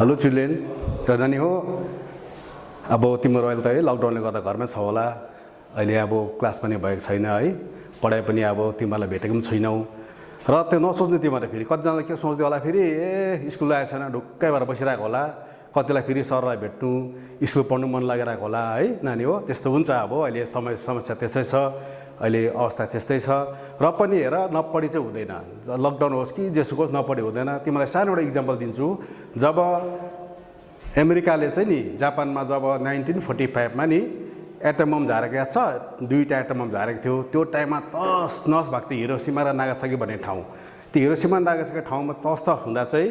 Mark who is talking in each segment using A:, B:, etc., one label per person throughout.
A: Hello children, त नानी हो अब तिम्रो अहिले त है लकडाउनले गर्दा घरमै छ होला। अहिले अब क्लास पनि भएको छैन है, पढाइ पनि अब तिमीलाई भेटेको पनि छैनौ र त्यो नसोच्ने तिमीहरूले फेरि कतिजनाले के सोच्दै होला, फेरि स्कुल आएको छैन ढुक्कै भएर बसिरहेको होला, कतिलाई फेरि सरलाई भेट्नु स्कुल पढ्नु मन लागिरहेको होला है नानी हो। त्यस्तो हुन्छ, अब अहिले समस्या त्यस्तै छ, अहिले अवस्था त्यस्तै छ र पनि हेर नपढी चाहिँ हुँदैन। लकडाउन होस् कि जेसुक होस् नपढी हुँदैन। तिमीलाई सानो एउटा इक्जाम्पल दिन्छु। जब अमेरिकाले चाहिँ नि जापानमा जब 1945मा नि एटम बम झारेको याद छ, 2टा एटम बम झारेको थियो। त्यो टाइममा तस नस भएको थियो हिरोसिमा र नागासाकी भन्ने ठाउँ। त्यो हिरोसिमा र नागासाकी ठाउँमा तस्त हुँदा चाहिँ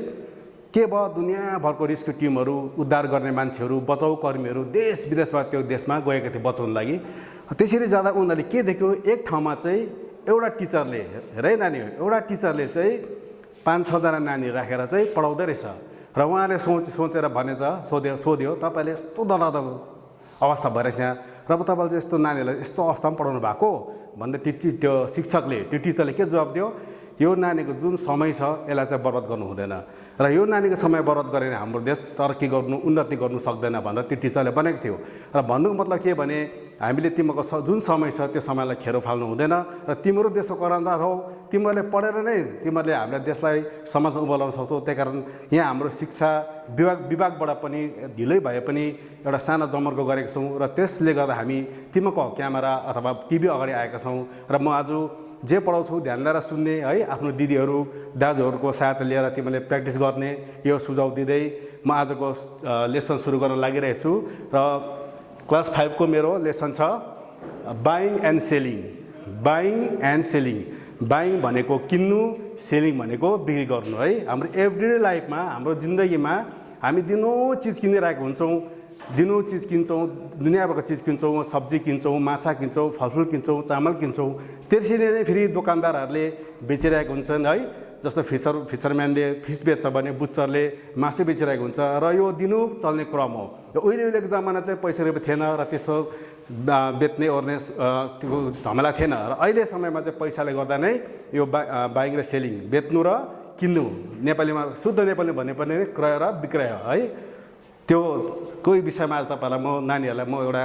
A: के भयो, दुनियाँभरको रेस्क्यु टिमहरू, उद्धार गर्ने मान्छेहरू, बचाउ कर्मीहरू देश विदेशबाट त्यो देशमा गएका थिए बचाउनु लागि। त्यसरी जाँदा उनीहरूले के देख्यो, एक ठाउँमा चाहिँ एउटा टिचरले, हेरै नानी हो, एउटा टिचरले चाहिँ 5-6 जना नानी राखेर चाहिँ पढाउँदै रहेछ र उहाँले सोचेर भनेछ, सोध्यो तपाईँले यस्तो डरलाग्दो अवस्था भइरहेछ यहाँ र तपाईँले चाहिँ यस्तो नानीहरूलाई यस्तो अवस्थामा पढाउनु भएको भन्दा त्यो शिक्षकले, त्यो टिचरले के जवाब दियो, यो नानीको जुन समय छ यसलाई चाहिँ बर्बाद गर्नु हुँदैन र यो नानीको समय बर्बाद गरेर हाम्रो देश तरक्की गर्नु, उन्नति गर्नु सक्दैन भनेर त्यो टिचरले भनेको थियो। र भन्नुको मतलब के भने, हामीले तिमीको जुन समय छ त्यो समयलाई खेरो फाल्नु हुँदैन र तिम्रो देशको करारदार हौ, तिमीहरूले पढेर नै तिमीहरूले हामीलाई देशलाई समाजमा उभो ल्याउन सक्छौ। त्यही कारण यहाँ हाम्रो शिक्षा विभागबाट पनि ढिलै भए पनि एउटा सानो जमर्को गरेको छौँ र त्यसले गर्दा हामी तिमीको क्यामेरा अथवा टिभी अगाडि आएका छौँ र म आज जे पढाउँछु ध्यान दिएर सुन्ने है, आफ्नो दिदीहरू दाजुहरूको सहायता लिएर तिमीले प्र्याक्टिस गर्ने यो सुझाव दिँदै म आजको लेसन सुरु गर्न लागिरहेको छु। र क्लास 5 को मेरो लेसन छ buying and selling. Buying and selling, buying भनेको किन्नु, सेलिङ भनेको बिक्री गर्नु है। हाम्रो एभ्रिडे लाइफमा, हाम्रो जिन्दगीमा हामी दिनौँ चिज किनिरहेको हुन्छौँ, दिनौँ चिज किन्छौँ, दुनियाँभरको चिज किन्छौँ, सब्जी किन्छौँ, माछा किन्छौँ, फलफुल किन्छौँ, चामल किन्छौँ। त्यसरी नै फेरि दोकानदारहरूले बेचिरहेको हुन्छन् है। जस्तो फिसरम्यानले फिस बेच्छ भने बुच्चरले मासु बेचिरहेको हुन्छ र यो दिनु चल्ने क्रम हो। र उहिलेको जमाना चाहिँ पैसा रुपियाँ थिएन र त्यस्तो बेच्ने ओर्ने त्यो झमेला थिएन र अहिले समयमा चाहिँ पैसाले गर्दा नै यो बाइङ र सेलिङ, बेच्नु र किन्नु, नेपालीमा शुद्ध नेपाली भन्ने पनि क्रय र विक्रय है। त्यो कोही विषयमा आज तपाईँलाई म नानीहरूलाई म एउटा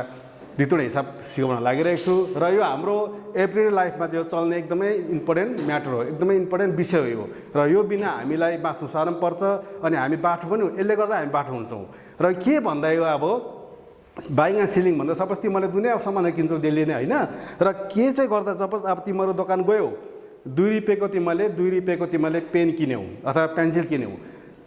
A: दुईवटा हिसाब सिकाउन लागिरहेको छु र यो हाम्रो एभ्रिडे लाइफमा चाहिँ चल्ने एकदमै इम्पोर्टेन्ट म्याटर हो, एकदमै इम्पोर्टेन्ट विषय हो यो। र यो बिना हामीलाई बाँच्नु साह्रो पर्छ अनि हामी बाठो पनि, यसले गर्दा हामी बाठो हुन्छौँ। र के भन्दा यो अब बाइङ एन्ड सेलिङ भन्दा सपोज तिमीले दुनियाँ सामान किन्छौ डेली नै होइन, र के चाहिँ गर्दा सपोज अब तिमीहरू दोकान गयौ, 2 रुपियाँको तिमीले पेन किन्यौ अथवा पेन्सिल किन्यौ,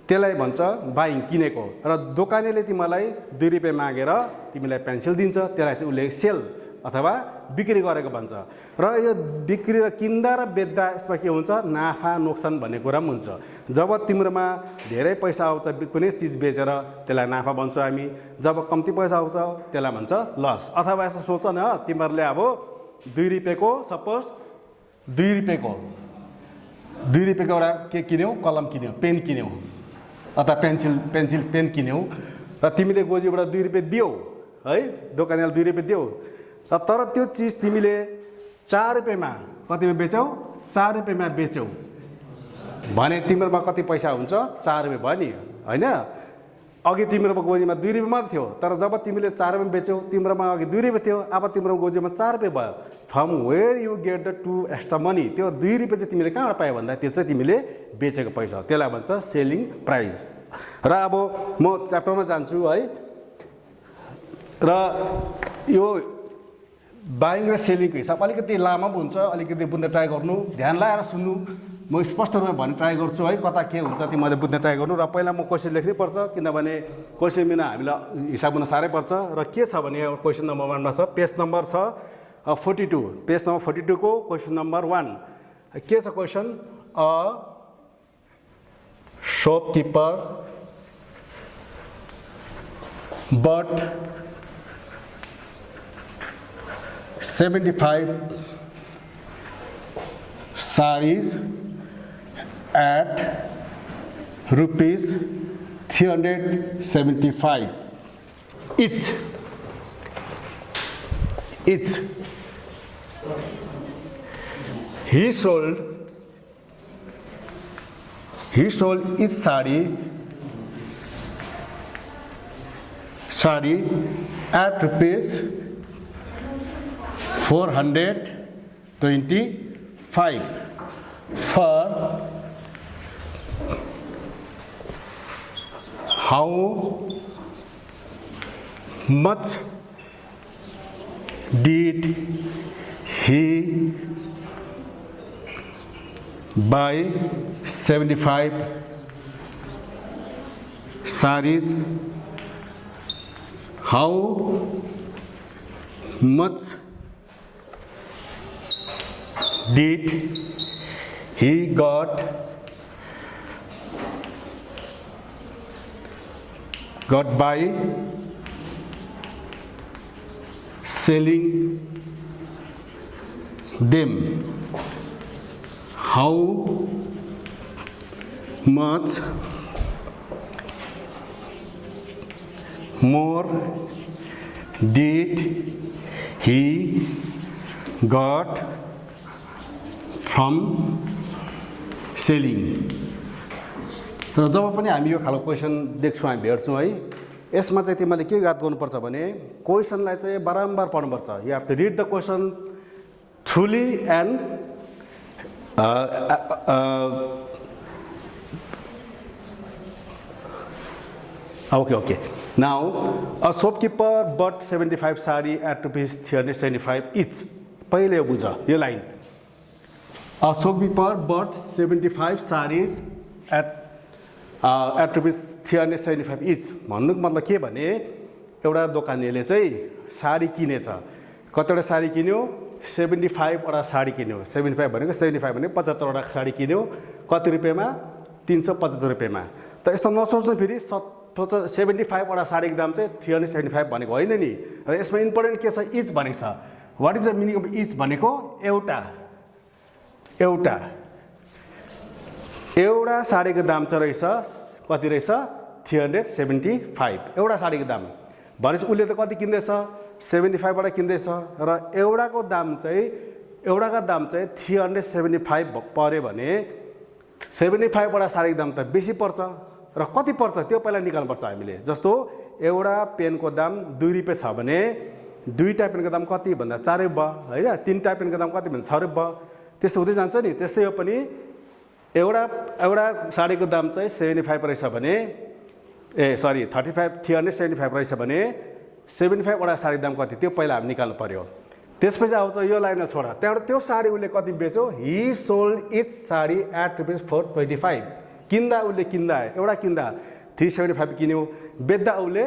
A: त्यसलाई भन्छ बाइङ, किनेको। र दोकानेले तिमीलाई 2 रुपियाँ मागेर तिमीलाई पेन्सिल दिन्छ, त्यसलाई चाहिँ उसले सेल अथवा बिक्री गरेको भन्छ। र यो बिक्री र किन्दा र बेच्दा यसमा के हुन्छ, नाफा नोक्सान भन्ने कुरा पनि हुन्छ। जब तिम्रोमा धेरै पैसा आउँछ कुनै चिज बेचेर त्यसलाई नाफा भन्छौँ हामी, जब कम्ती पैसा आउँछ त्यसलाई भन्छ लस। अथवा यसो सोच न, तिमीहरूले अब 2 रुपियाँको सपोज 2 रुपियाँको एउटा के किन्यौ, कलम किन्यौ, पेन किन्यौ अथवा पेन किन्यौ र तिमीले गोजीबाट 2 रुपियाँ दियौ है, दोकानेले 2 रुपियाँ दियौ, तर त्यो चिज तिमीले 4 रुपियाँमा कतिमा बेचौ, 4 रुपियाँमा बेचौ भने तिम्रोमा कति पैसा हुन्छ, 4 रुपियाँ भयो नि होइन। अघि तिम्रोमा गोजीमा 2 रुपियाँ मात्र थियो, तर जब तिमीले 4 रुपियाँ बेच्यौ, तिम्रोमा अघि 2 रुपियाँ थियो, अब तिम्रो गोजीमा 4 रुपियाँ भयो। From where you get the 2 extra money, त्यो 2 रुपियाँ चाहिँ तिमीले कहाँबाट पायो भन्दा त्यो चाहिँ तिमीले बेचेको पैसा, त्यसलाई भन्छ सेलिङ प्राइस। र अब म च्याप्टरमा जान्छु है। र यो बाइङ र सेलिङको हिसाब अलिकति लामो पनि हुन्छ, अलिकति बुझ्न ट्राई गर्नु, ध्यान लगाएर सुन्नु। म स्पष्ट रूपमा भन्ने ट्राई गर्छु है, कता के हुन्छ तिमीले बुझ्न ट्राई गर्नु। र पहिला म क्वेसन लेख्नै पर्छ, किनभने क्वेसन बिना हामीलाई हिसाब गर्न साह्रै पर्छ। र के छ भने क्वेसन नम्बर 1मा छ, पेज नम्बर छ 42, पेज नम्बर 42 को क्वेसन नम्बर 1 के छ question, shopkeeper but 75 sarees at rupees 375 each. He sold each saree sari at rupees 425 for how much did he buy 75 sarees? How much did he got by selling them? How much more did he got from selling? र जब पनि हामी यो खालको question देख्छौँ, हामी भेट्छौँ है, यसमा चाहिँ तिमीले के याद गर्नुपर्छ भने क्वेसनलाई चाहिँ बारम्बार पढ्नुपर्छ। You have to read the question truly and okay. Now, a shopkeeper bought 75 sari at rupees 375 each. पहिले बुझ यो line. A shopkeeper bought 75 sarees at rupees 375 each. भन्नुको मतलब के भने एउटा दोकानेले चाहिँ साडी किनेछ। कतिवटा साडी किन्यो? 75 वटा साडी किन्यो। 75 भनेको 75 भनेको 75 वटा साडी किन्यो। कति रुपियाँमा? 375 रुपियाँमा। त यस्तो नसोच्नु फेरि 75 वटा साडीको दाम चाहिँ 375 भनेको होइन नि। र यसमा इम्पोर्टेन्ट के छ? इच भनेको छ। What is the meaning of each भनेको एउटा साडीको दाम चाहिँ रहेछ कति रहेछ? 375 एउटा साडीको दाम। भनेपछि उसले त कति किन्दैछ? 75 वटा किन्दैछ र एउटाको दाम चाहिँ 375 पर्यो भने 75 वटा साडीको दाम त बेसी पर्छ र कति पर्छ त्यो पहिला निकाल्नुपर्छ हामीले। जस्तो एउटा पेनको दाम 2 रुपियाँ छ भने दुईटा पेनको दाम कति भन्दा 4 रुपियाँ भयो हैन, तीनटा पेनको दाम कति भन्दा 6 रुपियाँ, त्यस्तो हुँदै जान्छ नि। त्यस्तै हो पनि एउटा साडीको दाम चाहिँ 75 रहेछ भने 375 रहेछ भने 75 वटा साडीको दाम कति त्यो पहिला हामी निकाल्नु पर्यो। त्यसपछि आउँछ यो लाइनलाई छोड। त्यहाँबाट त्यो साडी उसले कति बेच्यो? ही sold each sari at rupees 425। किन्दा उसले एउटा किन्दा 375 किन्यो, बेच्दा उसले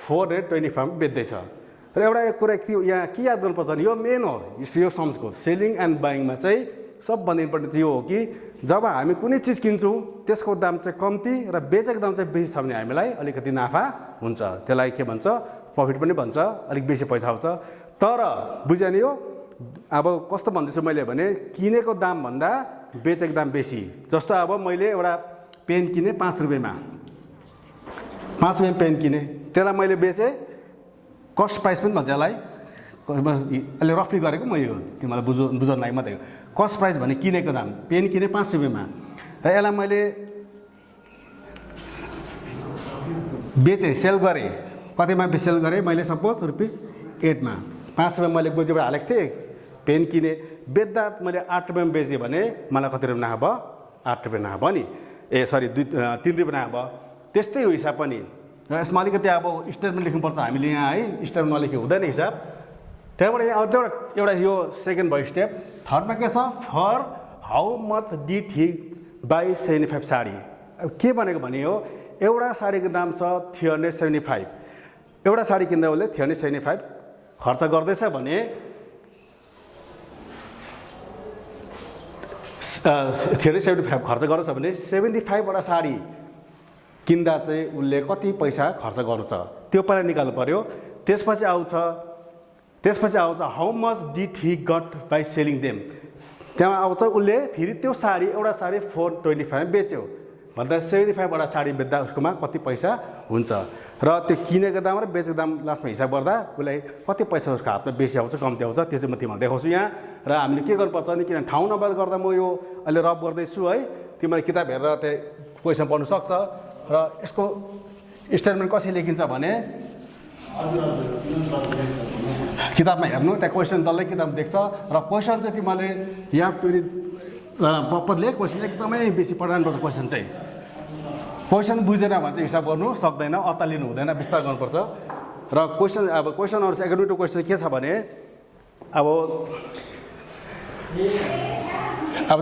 A: 425 बेच्दैछ। र एउटा कुरा यहाँ के याद गर्नुपर्छ भने यो मेन हो, यो सम्झको सेलिङ एन्ड बाइङमा चाहिँ सबभन्दा इम्पोर्टेन्ट चाहिँ यो हो कि जब हामी कुनै चिज किन्छौँ त्यसको दाम चाहिँ कम्ती र बेचेको दाम चाहिँ बेसी छ भने हामीलाई अलिकति नाफा हुन्छ। त्यसलाई के भन्छ? प्रफिट पनि भन्छ, अलिक बेसी पैसा आउँछ। तर बुझ्यो नि यो? अब कस्तो भन्दैछु मैले भने किनेको दाम भन्दा बेचेको दाम बेसी। जस्तो अब मैले एउटा पेन किने 5 रुपियाँमा, 5 रुपियाँ पेन किने, त्यसलाई मैले बेचेँ कस्ट प्राइस पनि भन्छ यसलाई, अहिले रफली गरेको म यो तिमीलाई बुझ्न लागि मात्रै। कस्ट प्राइस भने किनेको दाम, पेन किने 5 रुपियाँमा र यसलाई मैले बेचेँ, सेल गरेँ। कतिमा सेल गरेँ मैले? सपोज रुपिस 8 मा 5 रुपियाँ मैले गोजीबाट हालेको थिएँ, पेन किने, बेच्दा मैले 8 रुपियाँमा बेचिदिएँ भने मलाई कति रुपियाँ नाफा भयो? 8 रुपियाँ नाफा भयो नि। 3 रुपियाँ नाफा भयो। त्यस्तै हो हिसाब पनि। र यसमा अलिकति अब स्टेटमेन्ट लेख्नुपर्छ हामीले यहाँ है, स्टेटमेन्ट नलेखे हुँदैन हिसाब। त्यहाँबाट यहाँ एउटा यो सेकेन्ड भयो स्टेप। थर्डमा के छ? For how much did he buy 75 sari. के भनेको भने हो एउटा साडीको दाम छ 375, एउटा साडी किन्दा उसले 375 खर्च गर्दैछ भने 375 खर्च गर्दैछ भने 75 वटा साडी किन्दा चाहिँ उसले कति पैसा खर्च गर्छ त्यो पहिला निकाल्नु पर्यो। त्यसपछि आउँछ how much did he got by selling them. त्यहाँ आउँछ उसले फेरि त्यो साडी एउटा साडी 425 बेच्यो भन्दा 75 वटा साडी बेच्दा उसकोमा कति पैसा हुन्छ र त्यो किनेको दाम र बेचेको दाम लास्टमा हिसाब गर्दा उसलाई कति पैसा उसको हातमा बेसी आउँछ कम्ती आउँछ त्यो चाहिँ म तिमीलाई देखाउँछु यहाँ। र हामीले के गर्नुपर्छ भने किन ठाउँ नभएर गर्दा म यो अहिले रफ गर्दैछु है, तिमीले किताब हेरेर त्यो क्वेसन पढ्नु सक्छ। र यसको स्टेटमेन्ट कसरी लेखिन्छ भने किताबमा हेर्नु त्यहाँ क्वेसन डल्लै किताब देख्छ र क्वेसन चाहिँ तिमीले यहाँ फेरि पपरले क्वेसन एकदमै बेसी पढाउनुपर्छ क्वेसन चाहिँ क्वेसन बुझेन भने चाहिँ हिसाब गर्नु सक्दैन अत्तालिनु हुँदैन विस्तार गर्नुपर्छ र क्वेसन अब क्वेसनहरू चाहिँ एकाडेमिक क्वेसन के छ भने अब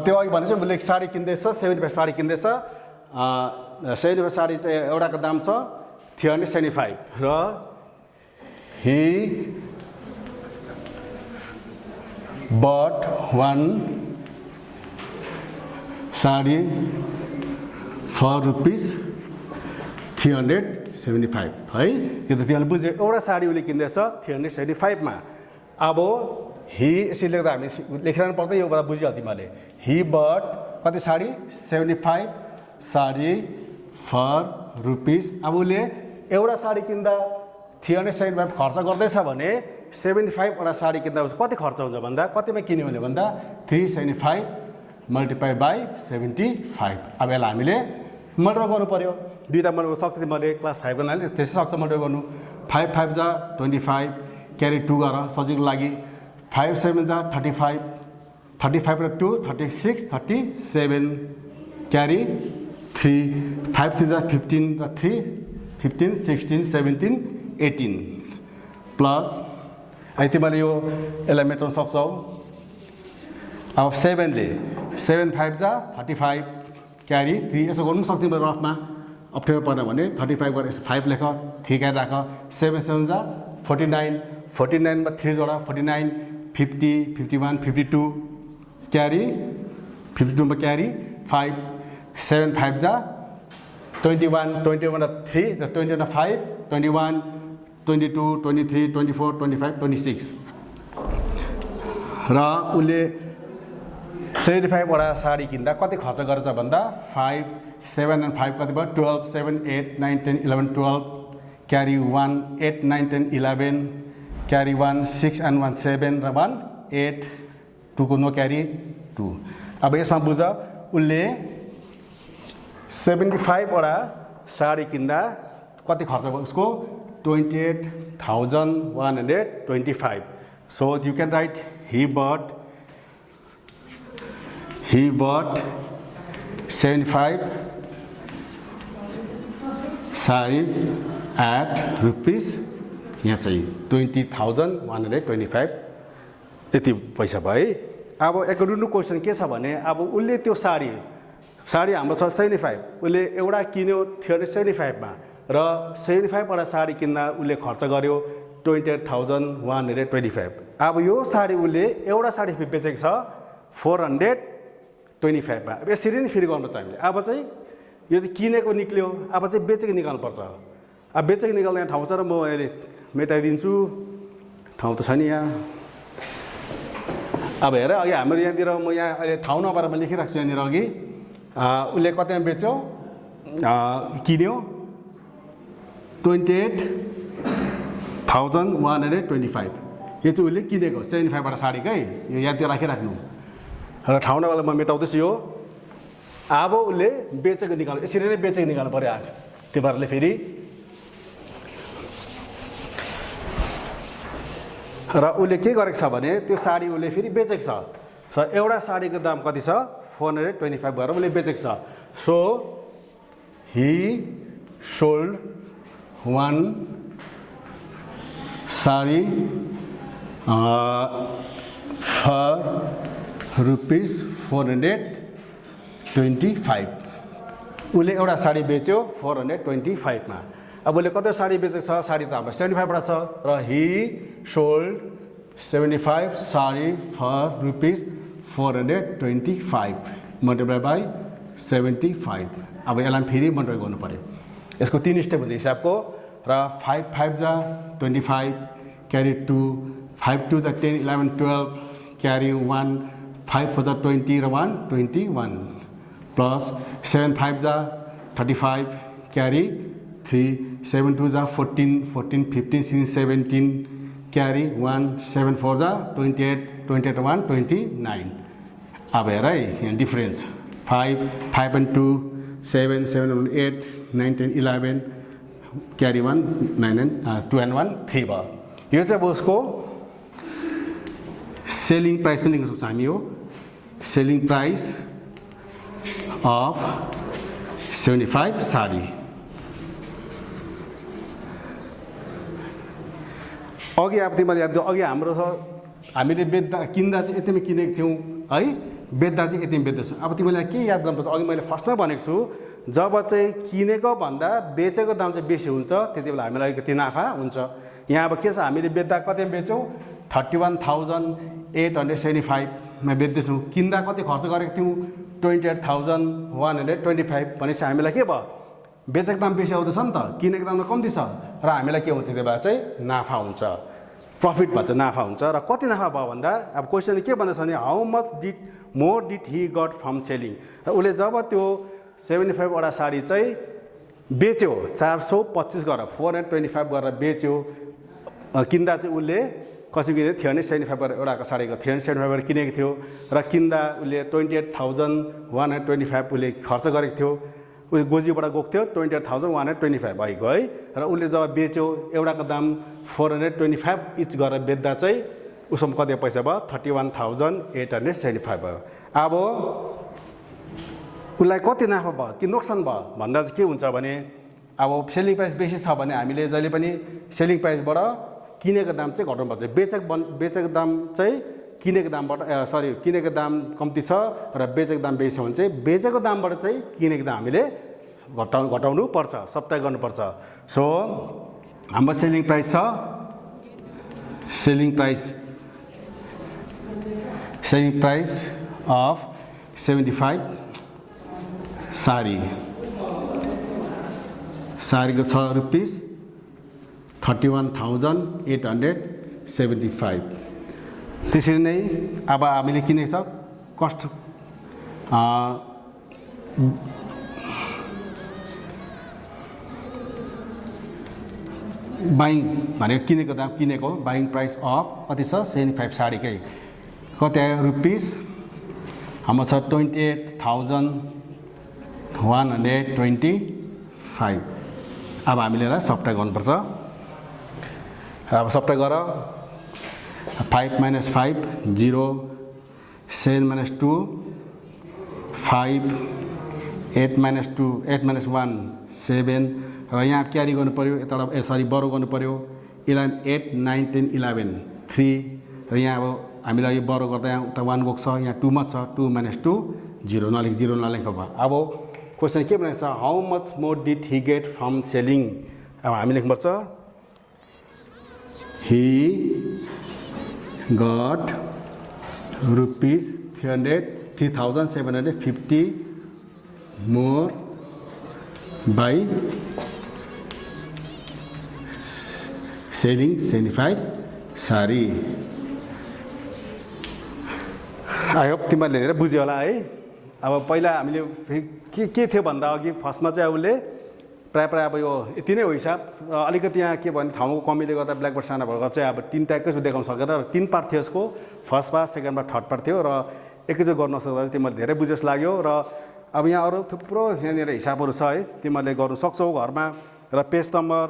A: त्यो अघि भने चाहिँ उसले साडी किन्दैछ 75 साडी किन्दैछ 75 साडी चाहिँ एउटाको दाम छ 375 र he bought one sari for rupees 375 है यो त तिमीले बुझ्यो एउटा साडी उसले किन्दैछ 375 मा अब ही यसरी लेख्दा हामी लेखिरहनु पर्दैन यो कुरा बुझिहाल्छ तिमीले he bought कति साडी 75 साडी for rupees अब उसले एउटा साडी किन्दा 375 खर्च गर्दैछ भने 75 वटा साडी किन्दा कति खर्च हुन्छ भन्दा कतिमा किन्यो भने भन्दा 375 मल्टिप्लाई बाई 75 अब यसलाई हामीले मल्टिप्लाई गर्नु पर्यो दुईटा मल्टिप्लाई सक्छ तिमीले क्लास 5 गर्नाले त्यसै सक्छ मल्टिप्लाई गर्नु 5 5 जा 25 क्यारी 2 गर सजिलो लागि 5 7 जा 35 35 र 2 36 37 क्यारी 3 5 3 जा 15 र 3 15 16 17 18 प्लस अहिले तिमीले यो यसलाई मेटाउन सक्छौ अब 7 ले 7 5 जा 35 क्यारी 3 यसो गर्नु सक्थ्यौ मैले रफमा अप्ठ्यारो पर्न भने 35 गरेर 5 लेख 3 क्यारी राख 7 7 जा 49 49 मा 3 जोडा 49 50 51 52 क्यारी 52 मा क्यारी 5 7 5 जा 21 21 र 3 र 20 र 5 21 22 23 24 25 26 र उसले 75 वटा साडी किन्दा कति खर्च गर्छ भन्दा 5 7 and 5 कति भयो 12 7 8 9 10 11 12 क्यारी 1 8 9 10 11 क्यारी 1 6 and 1 7 र 1 8 2 को नो क्यारी 2 अब यसमा बुझ उसले 75 वटा साडी किन्दा कति खर्च भयो उसको 28,125 so you can write he bought 75 sarees at rupees यहाँ चाहिँ 20,125 यति पैसा भयो अब एकाडेमिक क्वेसन के छ भने अब उसले त्यो साडी हाम्रो छ 75 उसले एउटा किन्यो 375 मा र 75 वटा साडी किन्दा उसले खर्च गर्यो 28,125 अब यो साडी उसले एउटा साडी बेचेको छ 425 मा यसरी नै फेरि गर्नुपर्छ हामीले अब चाहिँ यो चाहिँ किनेको निक्ल्यो अब चाहिँ बेचेको निकाल्नुपर्छ अब बेचेको निकाल्ने ठाउँ छ र म अहिले मेटाइदिन्छु ठाउँ त छ नि यहाँ अब हेर अघि हाम्रो यहाँतिर म यहाँ अहिले ठाउँ नपाएर म लेखिरहेको छु यहाँनिर अघि उसले कतिमा बेच्यो किन्यो 28,125 यो चाहिँ उसले किनेको 75 वटा साडीकै यो यादतिर राखिराख्नु र ठाउँ नपाएर म मेटाउँदैछु यो अब उसले बेचेको निकाल्नु यसरी नै बेचेको निकाल्नु पर्यो त्यो पाराले फेरि र उसले के गरेको छ भने त्यो साडी उसले फेरि बेचेको छ एउटा साडीको दाम कति छ 425 गरेर उसले बेचेको छ so Hee sold one sari for rupees 425 उसले एउटा साडी बेच्यो 425 मा अब उसले कति साडी बेचेको छ साडी त हाम्रो 75 वटा छ र he sold 75 sari for rupees 425 multiplied by 75 अब यसलाई फेरि मल्टिप्लाई गर्नु पर्यो यसको 3 स्टेप हुन्छ हिसाबको र 5 5 जा 25 क्यारी 2 5 2 जा 10 11 12 क्यारी 1 5 4 जा 20 र 1 21 प्लस 7 5 जा 35 क्यारी 3 7 2 जा 14 14 15 16 17 क्यारी 1 7 4 जा 28 28 1 29 अब हेर है यहाँ difference 5 5 and 2 7 7 and 8 9 10 11 carry 1 9 and 2 and 1 3 भयो। यो चाहिँ अब उसको सेलिङ प्राइस पनि लेख्न सक्छौँ हामी। हो सेलिङ प्राइस अफ 75 साडी। अघि अब तिमीले याद अघि हाम्रो हामीले बेच्दा किन्दा चाहिँ यतिमै किनेको थियौँ है, बेच्दा चाहिँ यतिमै बेच्दैछौँ। अब तिमीलाई के याद गर्नुपर्छ, अघि मैले फर्स्टमा भनेको छु जब चाहिँ किनेको भन्दा बेचेको दाम चाहिँ बेसी हुन्छ त्यति बेला हामीलाई अलिकति नाफा हुन्छ। यहाँ अब के छ, हामीले बेच्दा कति बेच्यौँ 31,875 मा बेच्दैछौँ, किन्दा कति खर्च गरेको थियौँ 28,125 भनेपछि हामीलाई के भयो, बेचेको दाम बेसी आउँदैछ नि त, किनेको दाम कम्ती छ र हामीलाई के हुन्छ त्यो बेला चाहिँ नाफा हुन्छ, प्रफिट भन्छ, नाफा हुन्छ। र कति नाफा भयो भन्दा अब क्वेसन के भन्दैछ भने how much more did he got from selling. र उसले जब त्यो 75 वटा साडी चाहिँ बेच्यो 425 गरेर 425 गरेर बेच्यो, किन्दा चाहिँ उसले कसरी किनेको थियो भने 75 गरेर एउटाको साडीको 375 गरेर किनेको थियो र किन्दा उसले 28,125 उसले खर्च गरेको थियो, उसले गोजीबाट गएको थियो 28,125 भएको है। र उसले जब बेच्यो एउटाको दाम 425 इच गरेर बेच्दा चाहिँ उसमा कति पैसा भयो 31,875 भयो। अब उसलाई कति नाफा भयो कि नोक्सान भयो भन्दा चाहिँ के हुन्छ भने अब सेलिङ प्राइस बेसी छ भने हामीले जहिले पनि सेलिङ प्राइसबाट किनेको दाम चाहिँ घटाउनुपर्छ। बेचेको दाम चाहिँ किनेको दामबाट किनेको दाम कम्ती छ र बेचेको दाम बेसी छ भने चाहिँ बेचेको दामबाट चाहिँ किनेको दाम हामीले घटाउनु पर्छ, सब्ट्र्याक्ट गर्नुपर्छ। सो हाम्रो सेलिङ प्राइस छ, सेलिङ प्राइस अफ 75 साडीको छ रुपिस 31,875। त्यसरी नै अब हामीले किनेको छ कस्ट बाइङ भनेको किनेको दाम, किनेको बाइङ प्राइस अफ कति छ 75 साडीकै कति आयो रुपिस हाम्रो छ 28,125। अब हामीले यसलाई सब्ट्र्याक्ट गर्नुपर्छ। अब सब्ट्र्याक्ट गर 5 - 5 0 7 - 2 5 8 - 2 8 - 1 7 र यहाँ क्यारी गर्नु पर्यो, यता बरो गर्नु पर्यो 11 8 9 10 11 3 र यहाँ अब हामीलाई यो बरो गर्दा यहाँ उता 1 गएको छ, यहाँ 2 मात्र छ 2 - 2 0 नलेख 0 नलेख्नु भयो। अब क्वेसन के भनेको छ how much more did he get from selling. अब हामी लेख्नुपर्छ he got rupees 3,750 more by selling 75 sari. I hope तिमीहरूले धेरै बुझ्यो होला है। अब पहिला हामीले के थियो भन्दा अघि फर्स्टमा चाहिँ उसले प्रायः अब यो यति नै हो हिसाब, र अलिकति यहाँ के भने ठाउँको कमीले गर्दा ब्ल्याकबोर्ड सानो भएर चाहिँ अब 3 एकैचोटि देखाउन सकेन र 3 पार्ट थियो यसको, first part second part third part थियो र एकैचोटि गर्न सक्दा चाहिँ तिमीहरूले धेरै बुझेस लाग्यो। र अब यहाँ अरू थुप्रो यहाँनिर हिसाबहरू छ है, तिमीहरूले गर्नु सक्छौ घरमा। र पेज नम्बर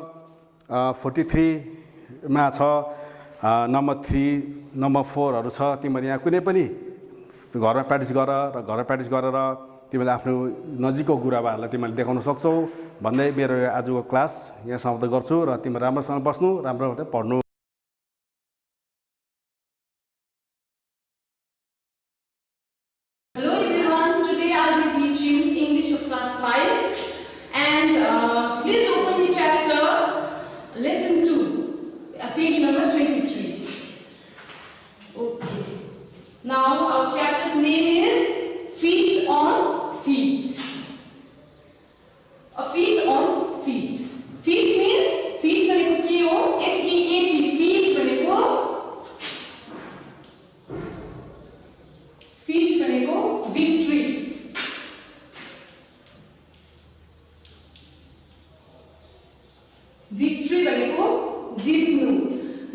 A: 43 मा छ, नम्बर 3 नम्बर 4हरू छ। तिमीहरूले यहाँ कुनै पनि घरमा प्र्याक्टिस गर र घरमा प्र्याक्टिस गरेर तिमीले आफ्नो नजिकको गुरुआमाहरूलाई तिमीले देखाउन सक्छौ भन्दै मेरो आजको क्लास यहाँ समाप्त गर्छु र तिमी राम्रोसँग बस्नु, राम्रो पढ्नु।
B: Hello everyone, today I'll be teaching English of class 5 and please open the chapter lesson 2, page number 23. Okay. Now our chapter's name is Feet on Feet. A feet on feet. Feet means feet भनेको के हो? FEAT. Feet भनेको victory. Victory भनेको जित्नु।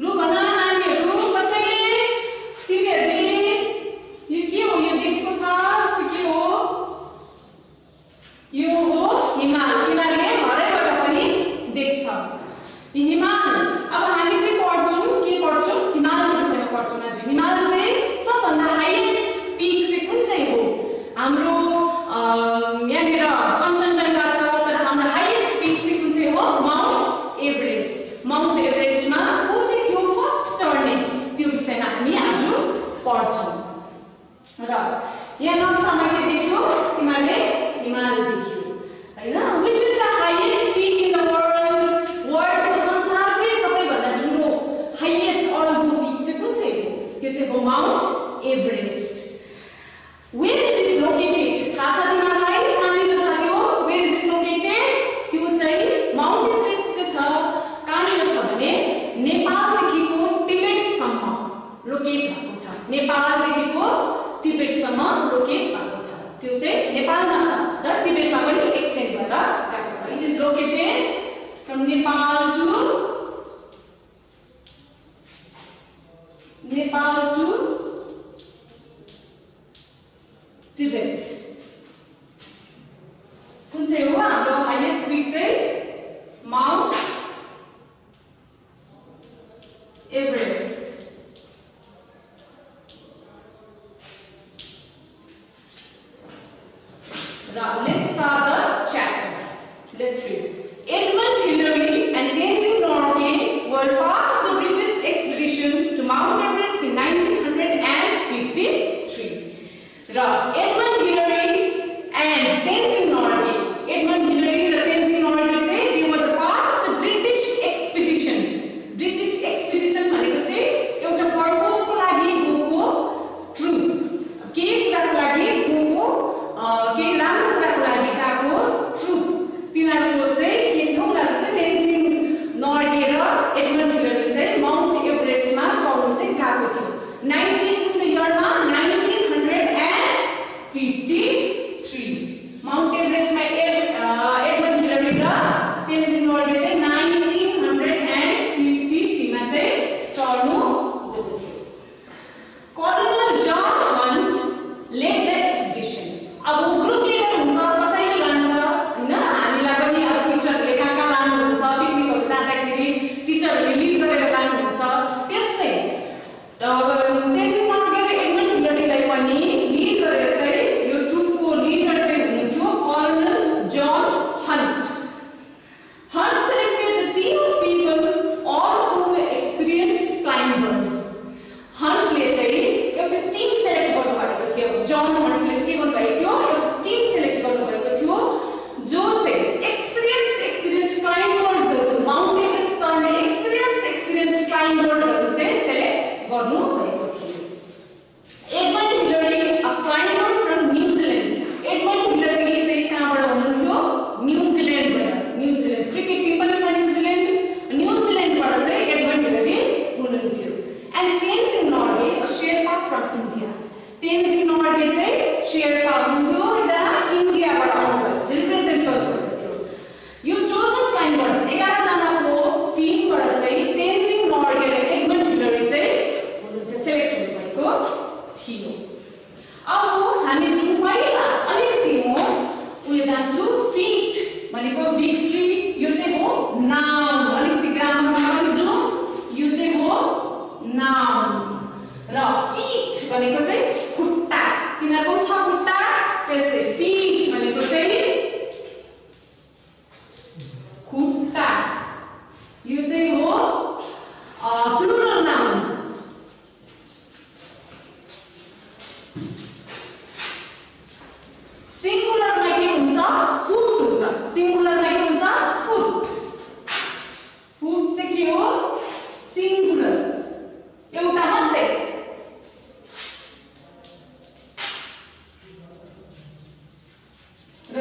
B: लु भन नानीहरु, कसैले तिमीहरुले यो के हो, यो देखेको छ, यसको के हो? यो हो हिमाल। हिमालले हरैबाट पनि देख्छ। यहाँनिर कञ्चनजङ्घा छ तर हाम्रो हाइएस्ट पिक चाहिँ कुन चाहिँ हो माउन्ट एभरेस्ट माउन्ट एभरेस्टमा कुन चाहिँ त्यो फर्स्ट टर्निङ त्यो विषयमा हामी आज पढ्छौँ र यहाँ नक्सामा के देख्यो तिमीहरूले हिमाल देख्यो हैन which is the highest peak in the world वर्ल्डको संसारकै सबैभन्दा ठुलो हाइएस्ट अल्टो पिक चाहिँ कुन चाहिँ हो त्यो चाहिँ हो Mount Everest where is it located थाहा छ तिमीहरूलाई कहाँनिर छ त्यो where is it located त्यो चाहिँ माउन्ट एभरेस्ट चाहिँ छ कहाँनिर छ भने नेपालदेखिको टिबेटसम्म लोकेट भएको छ नेपालदेखिको टिबेटसम्म लोकेट भएको छ त्यो चाहिँ नेपालमा छ र टिबेटमा पनि एक्सटेन्ड भएर गएको छ it is located from Nepal to Tibet कुन चाहिँ हो हाम्रो हाइएस्ट पिक चाहिँ mount Everest Now let's start the chapter. Let's read. Edmund Hillary and Tenzing Norgay were part of the British expedition to Mount Everest in 1953. Edmund Hillary and Tenzing Norgay. Edmund Hillary and Tenzing Norgay they were the part of the British expedition. British expedition भनेको चाहिँ एउटा purpose को लागि गएको troupe केही कुराको लागि गएको केही राम्रो कुराको लागि गएको ट्रुप तिनीहरूको चाहिँ के थियो उनीहरू चाहिँ टेन्जिङ नर्गे र एडमन्ड हिलरी चाहिँ माउन्ट एभरेस्टमा चढ्नु चाहिँ गएको थियो 19 कुन चाहिँ इयरमा 1953 माउन्ट एभरेस्टमा एडमन्ड हिलरी र टेन्जिङ नर्गे चाहिँ 1953 मा चाहिँ चढ्नु गएको थियो कर्नल जन हन्ट लेड द एक्सपिडिसन अब ग्रुप लिडर हुन्छ कसैले लान्छ हैन हामीलाई पनि अब टिचरले कहाँ लानुहुन्छ पिकनिकहरु जाँदाखेरि टिचरले लिड गरेर लानुहुन्छ त्यस्तै टेन्जिङ नर्गे र एडमन्ड हिलरीलाई पनि लिड गरेर चाहिँ यो ट्रुपको लिडर चाहिँ हुनुहुन्थ्यो कर्नल जन hunt Hunt selected a team of people all who were experienced climbers. Huntले चाहिँ एउटा टिम सेलेक्ट गर्नुभएको थियो जन हन्टले चाहिँ के गर्नुभएको थियो एउटा टिम सेलेक्ट गर्नुभएको थियो जो चाहिँ एक्सपिरियन्स्ड क्लाइम्बर्सहरु माउन्ट एभरेस्ट चढ्ने एक्सपिरियन्स्ड क्लाइम्बर्सहरु चाहिँ सेलेक्ट गर्नुभएको थियो Edmund Hillary a climber from New Zealand Edmund Hillary चाहिँ कहाँबाट हुनुहुन्थ्यो न्यूजील्यान्डबाट न्यूजील्यान्ड क्रिकेट टिम पनि छ न्यूजील्यान्डबाट चाहिँ एडमन्ड हिलरी हुनुहुन्थ्यो and Tenzing Norgay a Sherpa from India Tenzing Norgay चाहिँ शेर्पा हुनुहुन्थ्यो जहाँ इन्डियाबाट आउनुभएको रिप्रेजेन्ट गर्नुभएको थियो यो चोजन क्लाइम्बर्स 11 जनाको टिमबाट चाहिँ टेन्जिङ नर्गे र एडमन्ड हिलरी चाहिँ हुनुहुन्थ्यो सेलेक्ट हुनुभएको थियो अब हामी जुन पहिला अलिकति म उयो जान्छु फीट भनेको भिक्ट्री यो चाहिँ हो नाउन अलिकति ग्रामरमा पनि जो यो चाहिँ हो नाउन र फीट भनेको चाहिँ खुट्टा तिनीहरूको छ खुट्टा त्यसै फीट भनेको चाहिँ खुट्टा यो चाहिँ हो प्लुरल नाउन सिंगुलरमा के हुन्छ फुट हुन्छ सिंगुलरमा के हुन्छ फुट फुट चाहिँ के हो सिंगुलर एउटा मात्रै र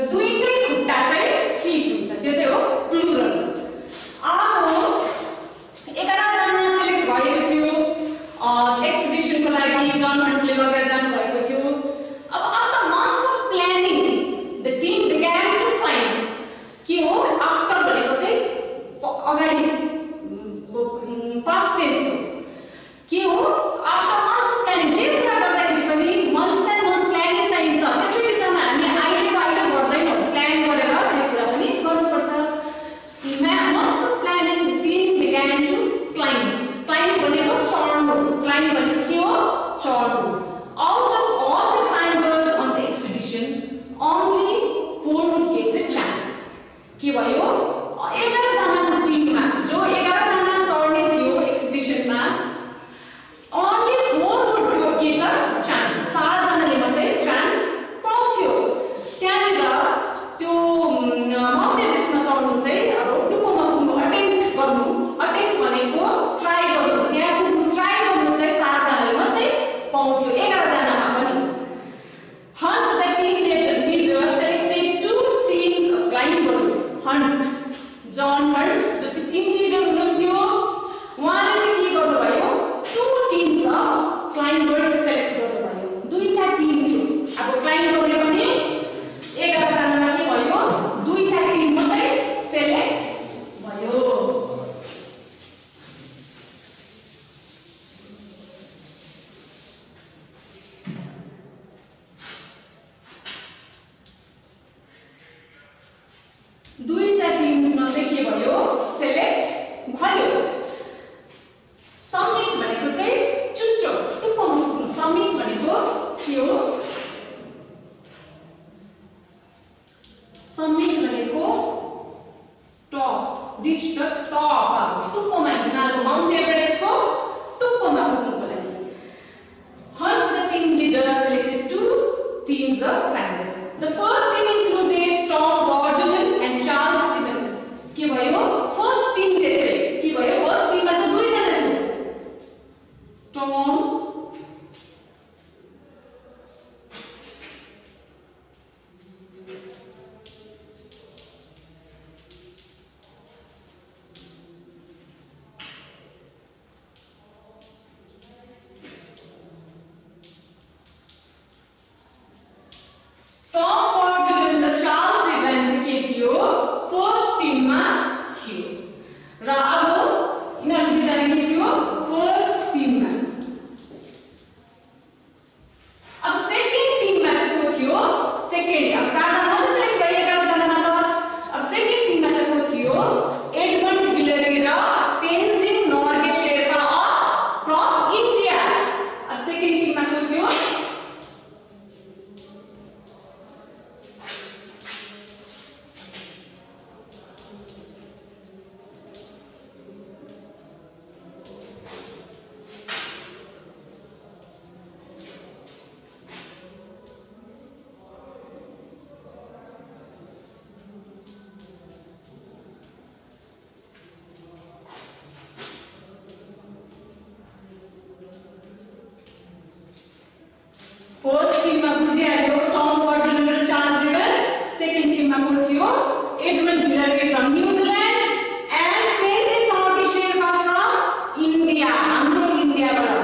B: के भयो 11 जनाको टिममा जो 11 जना चढ्ने थियो एक्सपिडिसनमा only 4 would get a chance 4 जनाले मात्रै चान्स पाउँथ्यो त्यहाँनिर त्यो माउन्ट एभरेस्टमा चढ्नु चाहिँ अब टुप्पोमा पुग्नु अटेम्प्ट भनेको ट्राई गर्नु त्यहाँ पुग्नु ट्राई गर्नु चाहिँ 4 जनाले मात्रै पाउँथ्यो 11 जनामा पनि Hunt the team leader selected 2 teams of climbers Hunt John Hunt जो चाहिँ टिम लिडर हुनुहुन्थ्यो उहाँले चाहिँ के गर्नुभयो 2 teams of climbers सेलेक्ट गर्नुभयो दुईटा टिम थियो अब क्लाइम्ब गर्ने पनि 11 जनामा के भयो दुईटा टिम मात्रै सेलेक्ट भयो दुईटा टिम्समा चाहिँ के भयो सेलेक्ट भयो समिट भनेको चाहिँ चुच्चो टुप्पोमा पुग्नु समिट भनेको के हो समिट भनेको टप रिच द टप टुप्पोमा हिँड्नु माउन्ट एभरेस्टको टुप्पोमा पुग्नुको लागि Hunt the team leader selected 2 teams of climbers. The first team included Tom Bourdillon and Charles Evans. के भयो फर्स्ट टिमले चाहिँ के भयो फर्स्ट टिममा चाहिँ 2 जना थियो टम Bourdillon र चार्ल्स इभन्स के थियो फर्स्ट टिममा थियो र अब यिनीहरू दुईजना के थियो फर्स्ट टिममा अब सेकेन्ड टिममा चाहिँ को थियो सेकेन्ड अब 4 जना मात्रै सेलेक्ट भयो 11 जनामा त अब सेकेन्ड टिममा चाहिँ को थियो एडमन्ड हिलरी र तेन्जिङ नोर्गे शेर्पा फ्रम इन्डिया अब सेकेन्ड टिममा को थियो फर्स्ट टिममा बुझिहाल्यो टम बोर्डन र चार्ल्स इभन्स सेकेन्ड टिममा को थियो Edmund Hillary from New Zealand and Tenzing Norgay Sherpa from India हाम्रो इन्डियाबाट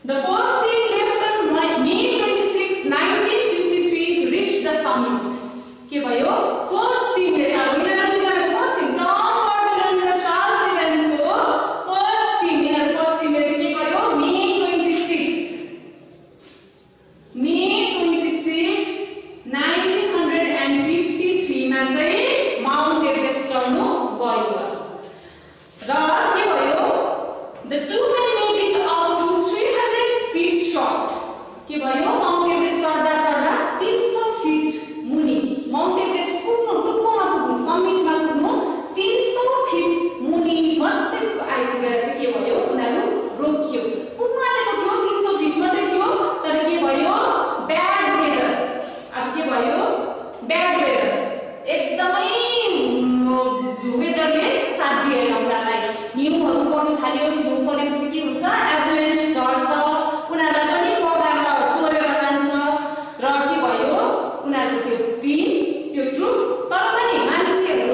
B: The first team left on May 26, 1953 to reach the summit. के भयो फर्स्ट टिमले चाहिँ यिनीहरू दुईजना फर्स्ट टिम टम बोर्डन र चार्ल्स इभन्सको फर्स्ट टिम यिनीहरू फर्स्ट टिमले चाहिँ के गर्यो May 26, 1953 मा चाहिँ माउन्ट एभरेस्ट चढ्नु गयो र के भयो The 2 men made it up to 300 feet short के भयो माउन्ट एभरेस्ट चढ्दा चढ्दा 300 फिट मुनि माउन्ट एभरेस्ट पुग्नु टुप्पोमा पुग्नु समिटमा पुग्नु 300 फिट मुनि मात्रै आइपुगेर चाहिँ के भयो उनीहरू रोकियो पुग्नु आँटेको थियो 300 फिट मात्रै थियो तर के भयो ब्याड वेदर अब के भयो ब्याड वेदर एकदमै वेदरले साथ दिएन उनीहरूलाई हिउँहरू पर्नु थाल्यो हिउँ परेपछि के हुन्छ एभलेन्च झर्छ उनीहरूलाई पनि बगाएर सोरेर लान्छ र के भयो उनीहरूको त्यो टिम त्यो ट्रुप तर पनि मान्छेहरू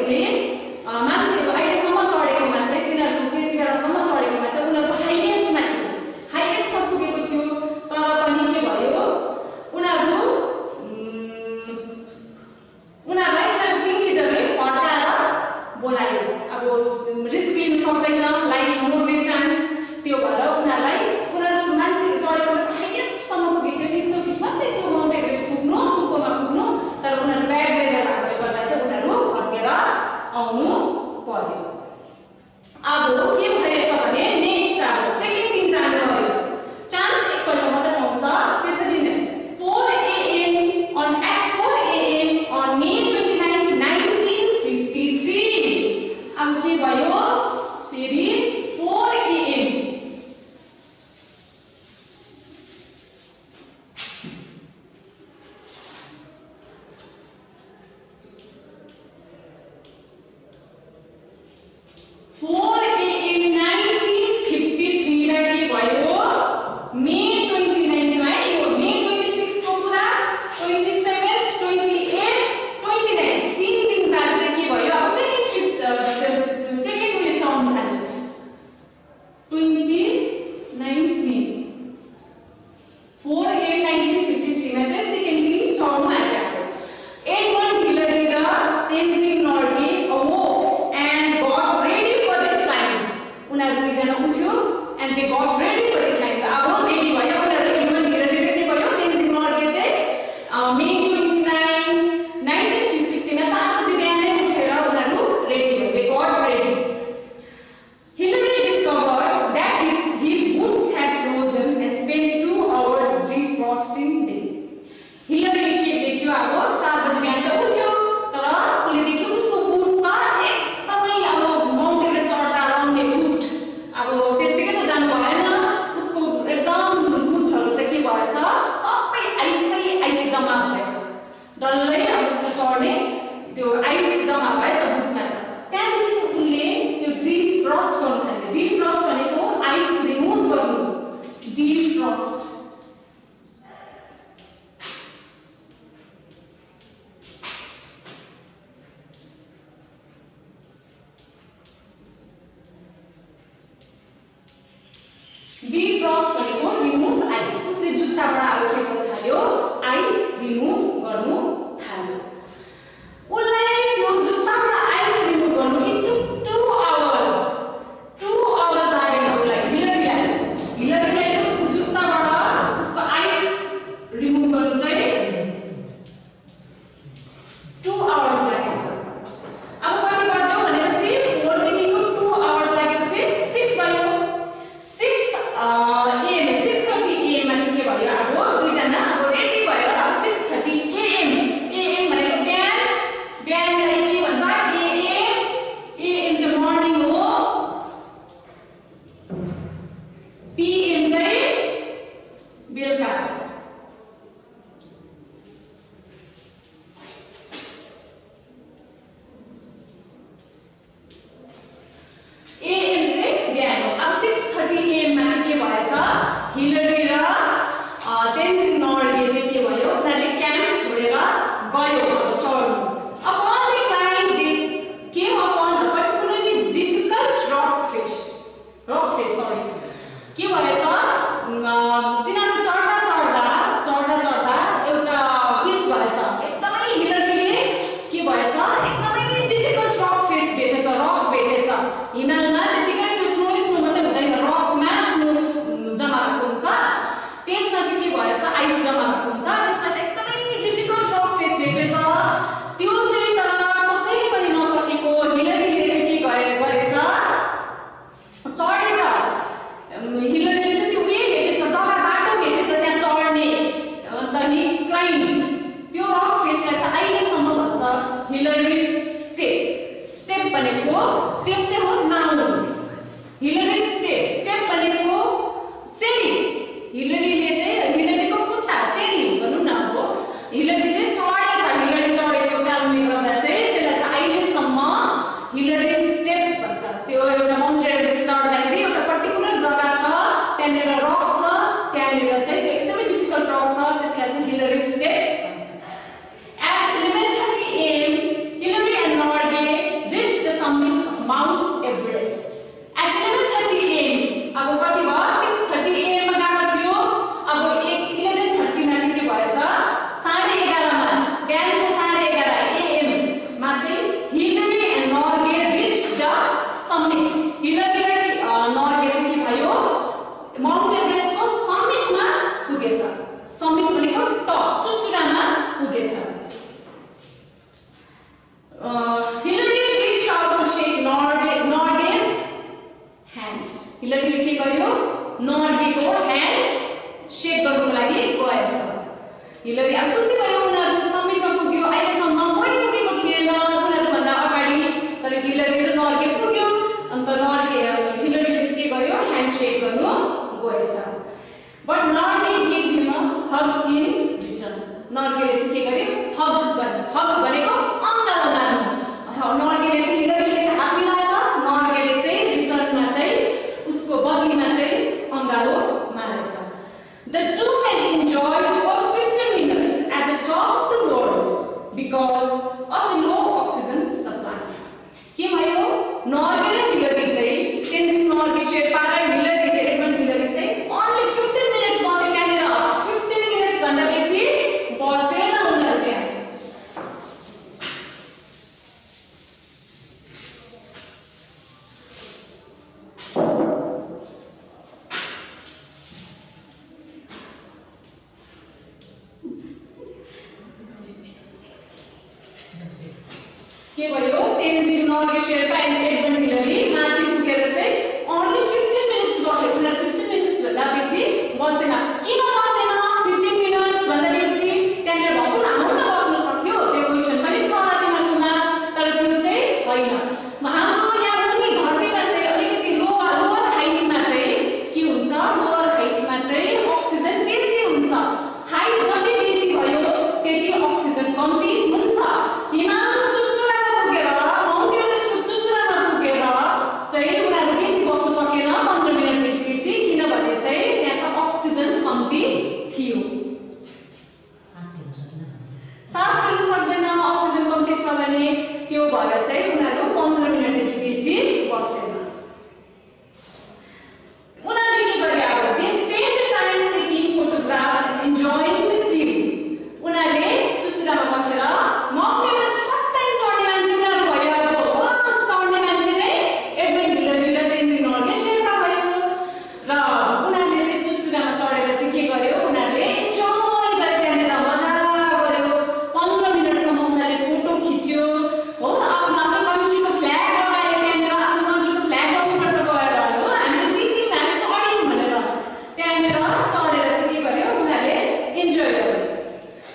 B: अहिलेसम्म चढेकोमा चाहिँ तिनीहरू त्यति बेलासम्म चढेकोमा चाहिँ उनीहरू हाइएस्टमा पुगेको थियो तर पनि के भयो उनीहरूलाई टिम लिडरले फर्काएर बोलायो अब रिस्क लिन सक्दैन लाइफ मोर्ने चान्स त्यो भएर उनीहरू मान्छेहरू चढेकोमा चाहिँ हाइएस्टसम्म पुगेको थियो 300 फिट मात्रै थियो माउन्ट एभरेस्ट पुग्नु टुप्पोमा पुग्नु तर उनीहरू ब्याड वेदर भएकोले गर्दा चाहिँ उनीहरू भयो फेरि 4 AM and they got ready for the climb. अब ready भयो उनीहरु एडमन्ड हिलरी के भयो तेन्जिङ नोर्गे चाहिँ मे 29 1953 मा 4 बजे बिहानै उठेर उनीहरु रेडी भयो. They got ready. Hillary discovered that his boots had frozen and spent 2 hours defrosting them. हिलरीले के देख्यो अब 4 बजे बिहान त उठ्यो तर उले देख्यो उसको बुटमा एकदमै अब माउन्ट एभरेस्ट चढ्दा लाउने बुट अब त्यतिकै त जानु भएन उसको एकदम बुटहरु त के भएछ सबै आइस जम्मा भएछ डल्लै अब उसको चढ्ने त्यो आइस जम्मा भएछ बुटमा त त्यहाँदेखि उनले त्यो डिफ्रस्ट गर्नु थाल्यो. डिफ्रस्ट भनेको आइस रिमुभ गर्नु. डिफ्रस्ट डिफ्रस्ट भनेको रिमुभ आइस. उसले जुत्ताबाट अब के गर्नु थाल्यो आइस रिमुभ गर्नु थाल्यो. उनलाई त्यो जुत्ताबाट आइस रिमुभ गर्नु इट टुक 2 hours. 2 hours लागेछ उनलाई. हिलरीलाई चाहिँ उसको जुत्ताबाट उसको आइस रिमुभ गर्नु चाहिँ 2 hours लागेछ. अब कति बज्यो भनेपछि 4 देखिको 2 hours लागेपछि 6 भयो. 6:30 AM मा चाहिँ के भयो अब दुईजना अब रेडी भयो. अब 6:30 AM भनेको बिहानलाई के भन्छ AM चाहिँ मर्निङ हो. PM चाहिँ बेलुका. AM चाहिँ बिहान हो. अब 6:30 AM मा चाहिँ के भएछ हिलरी र तेन्जिङ नोर्गे चाहिँ के भयो उनीहरुले क्याम्प छोडेर गयो अब चढ्नु. Upon the climb they came upon a particularly difficult rock face. के भएछ तिनीहरु चढ्दा एउटा उयस भएछ एकदमै हिलरीले के भएछ एकदमै डिफिकल्ट रक फेस भेटेछ. हिमालमा त्यतिकै त्यो स्नो मात्रै हुँदैन रकमा स्नो जम्मा भएको हुन्छ. त्यसमा चाहिँ के भएछ आइस जम्मा भएको हुन्छ. त्यसमा चाहिँ एकदमै डिफिकल्ट रक फेस भेटेछ. त्यो चाहिँ तर कसैले पनि नसकेको हिलरीले चाहिँ के गरेछ चढेछ. हिलरीले चाहिँ त्यो उयो भेटेछ जग्गा बाटो भेटेछ त्यहाँ चढ्ने. अन्त नि क्लाइम्ब त्यो रक फेसलाई चाहिँ अहिलेसम्म भन्छ हिलरी स्टेप भनेको स्टेप चाहिँ हो नाउन. हिलरी स्टेप भनेको सिडी. हिलरीको खुट्टा सिडी भनौँ न अब हिलरी चाहिँ चढेछ. हिलरी चढेको कारणले गर्दा चाहिँ त्यसलाई चाहिँ अहिलेसम्म हिलरी स्टेप भन्छ. त्यो एउटा माउन्ट एभरेस्ट चढ्दाखेरि एउटा पर्टिकुलर जग्गा छ त्यहाँनिर रक छ त्यहाँनिर चाहिँ त्यो एकदमै डिफिकल्ट रक छ त्यसलाई चाहिँ हिलरी स्टेप भन्छ. At 11:30 AM Hillary and Norgay reached the summit of Mount Everest. At 11:30 AM अब कति भयो 6:30 AM मा गएको थियो. अब 11:30 मा चाहिँ के भएछ 11:30 मा बिहानको 11:30 AM मा चाहिँ Hillary and Norgay reached the summit. Hillary र Norgay चाहिँ के भयो माउन्ट एभरेस्टको समिटमा पुगेछ. समिट भनेको टप चुचुरामा पुगेछ. Hillary reached out to shake Norgay's hand. हिलरीले के गर्यो नोर्गेको ह्यान्ड शेक गर्नको लागि गएछ. हिलरी अब खुसी भयो उनीहरु समिटमा पुग्यो. अहिलेसम्म कोही पुगेको थिएन उनीहरु भन्दा अगाडि तर हिलरी र नोर्गे पुग्यो. because of the low oxygen supply. के भयो नर्गे र हिलरी चाहिँ तेन्जिङ नर्गे शेर्पा र हिलरी चाहिँ एडमन्ड हिलरी चाहिँ only 15 minutes बसे त्यहाँनिर 15 minutes भन्दा बेसी बसेन उनीहरू त्यहाँ के भयो Tenzing Norgay Sherpa and Edmund Hillary माथि पुगेर चाहिँ only 15 minutes बसे उनीहरू 15 minutes भन्दा बेसी बसेन किन बसेन 15 minutes भन्दा बेसी त्यहाँनिर भक्कु लामो त बस्न सक्थ्यो त्यो क्वेशन पनि छ होला तिमीहरूकोमा तर त्यो चाहिँ होइन हाम्रो यहाँ मुनि धरतीमा चाहिँ अलिकति लोअर हाइटमा चाहिँ के हुन्छ लोअर हाइटमा चाहिँ अक्सिजन बेसी हुन्छ हाइट जति बेसी भयो त्यति अक्सिजन कम्ती हुन्छ हिमालको चुचुरामा पुगेर माउन्ट एभरेस्टको चुचुरामा पुगेर चाहिँ उनीहरू बेसी बस्न सकेन 15 मिनटदेखि बेसी किनभने चाहिँ त्यहाँ चाहिँ अक्सिजन कम्ती थियो सास फेर्न सक्दैन अक्सिजन कम्ती छ भने त्यो भएर चाहिँ उनीहरू 15 मिनटदेखि बेसी बसेन उनीहरूले के गरे अब they spend time taking photographs and enjoying the view उनीहरूले चुचुरामा बसेर माउन्ट एभरेस्ट फर्स्ट टाइम चढ्ने मान्छे उनीहरू भयो अब फर्स्ट चढ्ने मान्छे नै एडमन्ड हिलरी र तेन्जिङ नर्गे शेर्पा भयो र उनीहरूले चाहिँ चुचुरामा चढेर चाहिँ के गर्यो उनीहरूले एन्जॉय गरे त्यहाँनिर मजा गर्यो 15 मिनटसम्म उनीहरूले फोटो खिच्यो हो आफ्नो आफ्नो कन्ट्रीको फ्ल्याग लगायो त्यहाँनिर आफ्नो कन्ट्रीको फ्ल्याग लगाउनुपर्छ गएर हो हामीले जित्यौँ हामी चढ्यौँ भनेर त्यहाँनिर चढेर चाहिँ के गर्यो उनीहरूले इन्जोय गर्यो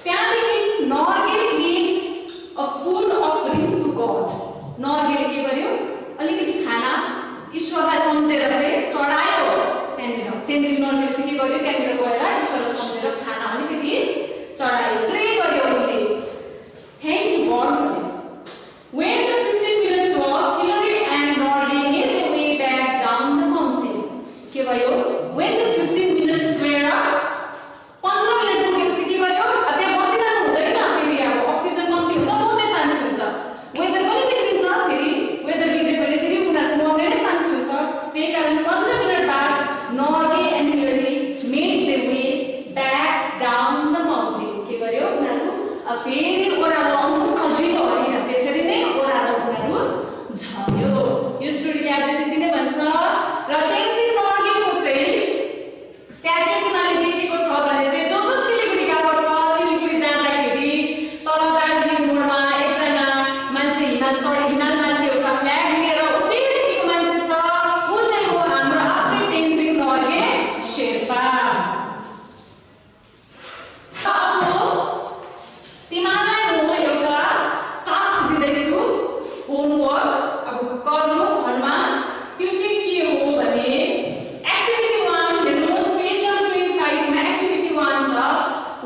B: त्यहाँदेखि Norgay placed a food offering to god नर्गेले के गर्यो अलिकति खाना ईश्वरलाई सम्झेर चाहिँ चढायो त्यहाँनिर तेन्जिङ नर्गेले चाहिँ के गर्यो त्यहाँनिर गएर ईश्वरलाई सम्झेर खाना अलिकति चढायो प्रे गर्यो उनले thank you God When the 15 minutes walk, Hillary and Norgay made their way back down the mountain. के भयो when the 15 minutes were up 15 minute पुगेपछि के भयो त्यहाँ बसिरहनु हुँदैन फेरि अब अक्सिजन कम्ती हुन्छ मर्ने चान्स हुन्छ वेदर पनि बिग्रिन्छ फेरि वेदर बिग्रियो भने फेरि उनीहरूको मर्ने नै चान्स हुन्छ त्यही कारण 15 मिनट बाद Norgay and Hillary made their way back down the mountain के गर्यो उनीहरू फेरि ओह्रालो आउनु सजिलो होइन त्यसरी नै ओह्रालो उनीहरू झर्यो यो स्टोरीले आज त्यति नै भन्छ र तेन्जिङ नर्गेको चाहिँ स्ट्याचु तिमीहरूले देखेको छ भने चाहिँ जो सिलिगुडी गएको छ सिलिगुडी जाँदाखेरि तल दार्जिलिङ मोडमा एकजना मान्छे हिमाल चढी हिमालमाथि एउटा फ्ल्याग लिएर उफ्रिरहेको मान्छे छ ऊ चाहिँ हो हाम्रो आफ्नै तेन्जिङ नर्गे शेर्पा अब तिमीहरूलाई म एउटा टास्क दिँदैछु होमवर्क अब गर्नु घरमा त्यो चाहिँ के हो भने एक्टिभिटी 1 हेर्नुहोस् पेज नम्बर 25 मा एक्टिभिटी 1 छ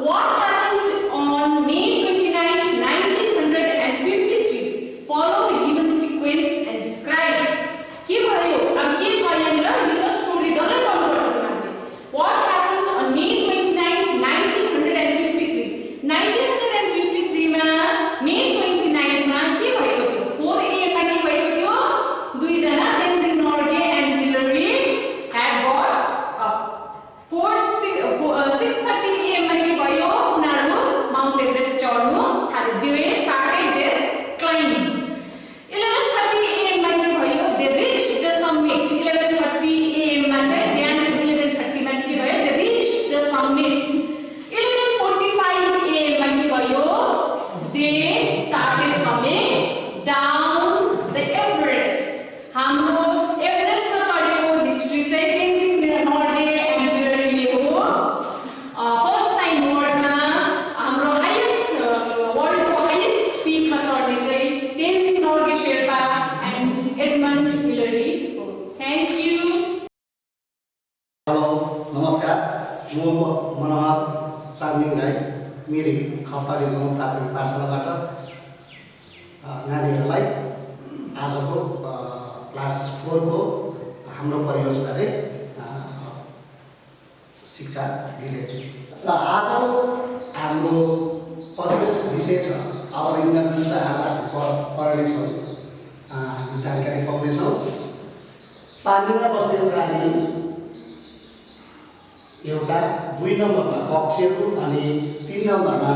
B: what happened on May 29 1953 follow the given sequence and describe के भयो अब के छ यहाँनिर यो त स्टोरी डल्लै पढ्नुपर्छ तिमीहरूले व्हाट ह्यापन्ड अन मे 29 1953 1953 मा मे 29 मा के भएको थियो 4 AM मा के भएको थियो दुईजना Tenzing Norgay and Hillary had got up 6:30 AM मा के भयो उनीहरू माउन्ट एभरेस्ट चढ्नु थाल्यो they started their climb 11:30 AM मा के भयो they reached the summit 11:30 AM मा चाहिँ बिहानको 11:30 मा चाहिँ के भयो they reached the summit 11:45 AM मा के भयो they started coming down the Everest हाम्रो एभरेस्टमा चढेको हिस्ट्री चाहिँ तेन्जिङ नर्गे एन्ड हिलरीले हो फर्स्ट टाइम वर्ल्डमा हाम्रो वर्ल्डको हाइएस्ट पिकमा चढ्ने चाहिँ Tenzing Norgay Sherpa and Edmund Hillary हो थ्याङ्क यू
C: हेलो नमस्कार म मनोहर चार्मिङ राई मिरिक खप्पारी गाउँ प्राथमिक पाठशालाबाट नानीहरूलाई आजको क्लास 4 को हाम्रो परिवेशबारे शिक्षा दिइरहेछु र आजको हाम्रो परिवेश विषय छ अब इन्भाइरोमेन्ट आज हामी पढ्नेछौँ, हामी जानकारी पाउनेछौँ। पानीमा बस्ने प्राणी एउटा, 2 नम्बरमा पक्षीहरू अनि 3 नम्बरमा